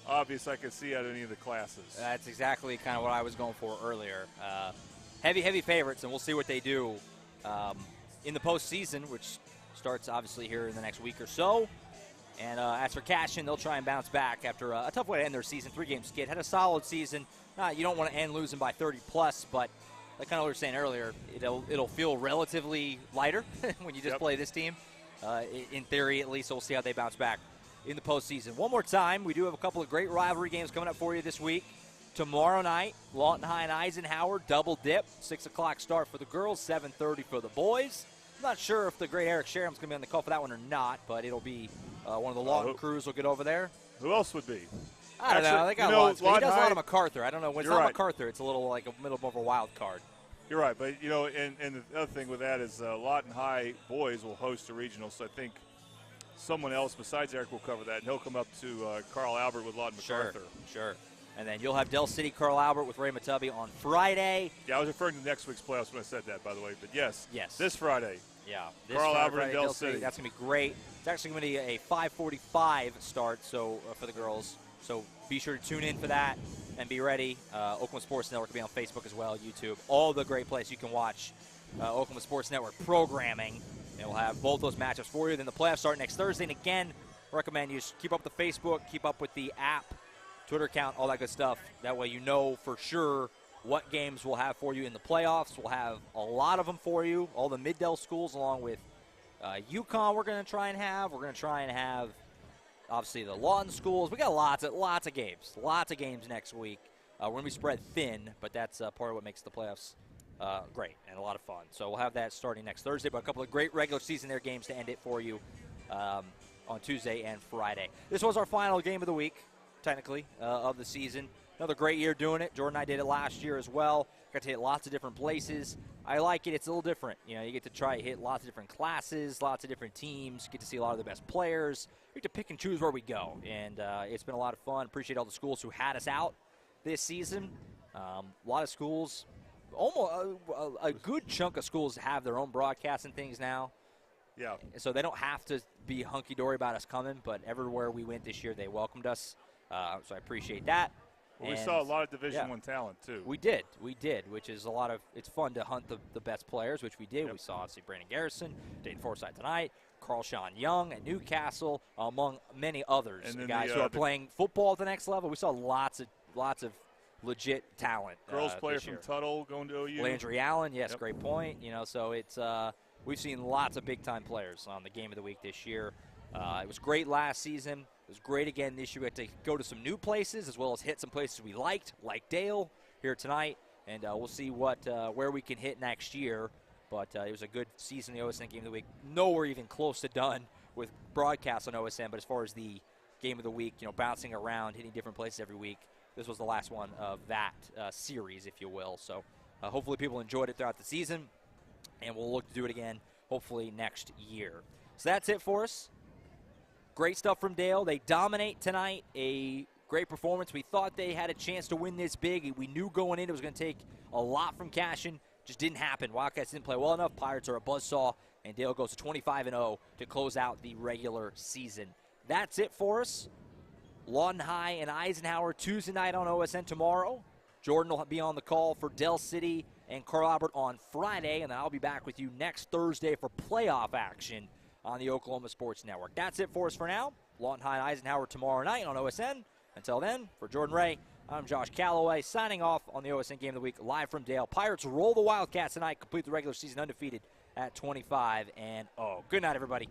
obvious I could see out of any of the classes. That's exactly kind of what I was going for earlier. Heavy favorites, and we'll see what they do in the postseason, which starts obviously here in the next week or so. And as for Cashion, they'll try and bounce back after a tough way to end their season. 3-game skid. Had a solid season. You don't want to end losing by 30-plus, but like kind of what we were saying earlier, it'll feel relatively lighter when you just play this team, in theory at least. So we'll see how they bounce back in the postseason. One more time, we do have a couple of great rivalry games coming up for you this week. Tomorrow night, Lawton High and Eisenhower, double dip. 6 o'clock start for the girls, 7:30 for the boys. I'm not sure if the great Eric Sherham's going to be on the call for that one or not, but it'll be one of the Lawton crews will get over there. Who else would be? I don't know. They got lots. He does a lot of MacArthur. I don't know. When it's not MacArthur, it's a little like a middle of a wild card. You're right. But, and the other thing with that is Lawton High boys will host a regional. So I think someone else besides Eric will cover that. And he'll come up to Carl Albert with Lawton MacArthur. Sure. And then you'll have Del City, Carl Albert with Ray Matubby on Friday. Yeah, I was referring to next week's playoffs when I said that, by the way. But, yes. This Friday. Yeah. Carl Albert and Del City. That's going to be great. It's actually going to be a 5:45 start for the girls. So be sure to tune in for that and be ready. Oklahoma Sports Network will be on Facebook as well, YouTube. All the great places you can watch Oklahoma Sports Network programming. And we'll have both those matchups for you. Then the playoffs start next Thursday. And again, recommend you keep up with the Facebook, keep up with the app, Twitter account, all that good stuff. That way you know for sure what games we'll have for you in the playoffs. We'll have a lot of them for you, all the Mid-Del schools along with UConn we're going to try and have. We're going to try and have obviously the Lawton schools. We got lots of games next week. We're going to be spread thin, but that's part of what makes the playoffs great and a lot of fun. So we'll have that starting next Thursday, but a couple of great regular season games to end it for you on Tuesday and Friday. This was our final game of the week, technically, of the season. Another great year doing it. Jordan and I did it last year as well. Got to hit lots of different places. I like it. It's a little different. You know, you get to try to hit lots of different classes, lots of different teams. Get to see a lot of the best players. We get to pick and choose where we go, and it's been a lot of fun. Appreciate all the schools who had us out this season. A lot of schools, almost a good chunk of schools have their own broadcast and things now. Yeah. So they don't have to be hunky-dory about us coming, but everywhere we went this year, they welcomed us. So I appreciate that. Well, we saw a lot of Division I talent, too. We did, which is it's fun to hunt the best players, which we did. Yep. We saw, obviously, Brandon Garrison, Dayton Forsyth tonight, Carl Sean Young at Newcastle, among many others, guys who are playing football at the next level. We saw lots of legit talent. Girls player from Tuttle going to OU. Landry Allen, yes, great point. You know, so it's we've seen lots of big-time players on the Game of the Week this year. It was great last season. It was great again this year. We had to go to some new places as well as hit some places we liked, like Dale here tonight. And we'll see where we can hit next year. But it was a good season, the OSN Game of the Week. Nowhere even close to done with broadcasts on OSN. But as far as the Game of the Week, you know, bouncing around, hitting different places every week, this was the last one of that series, if you will. So hopefully people enjoyed it throughout the season. And we'll look to do it again, hopefully, next year. So that's it for us. Great stuff from Dale. They dominate tonight. A great performance. We thought they had a chance to win this big. We knew going in it was going to take a lot from Cashion. Just didn't happen. Wildcats didn't play well enough. Pirates are a buzzsaw, and Dale goes to 25-0 to close out the regular season. That's it for us. Lawton High and Eisenhower Tuesday night on OSN tomorrow. Jordan will be on the call for Del City and Carl Albert on Friday, and then I'll be back with you next Thursday for playoff action on the Oklahoma Sports Network. That's it for us for now. Lawton High and Eisenhower tomorrow night on OSN. Until then, for Jordan Ray, I'm Josh Calloway, signing off on the OSN Game of the Week, live from Dale. Pirates roll the Wildcats tonight, complete the regular season undefeated at 25-0. Good night, everybody.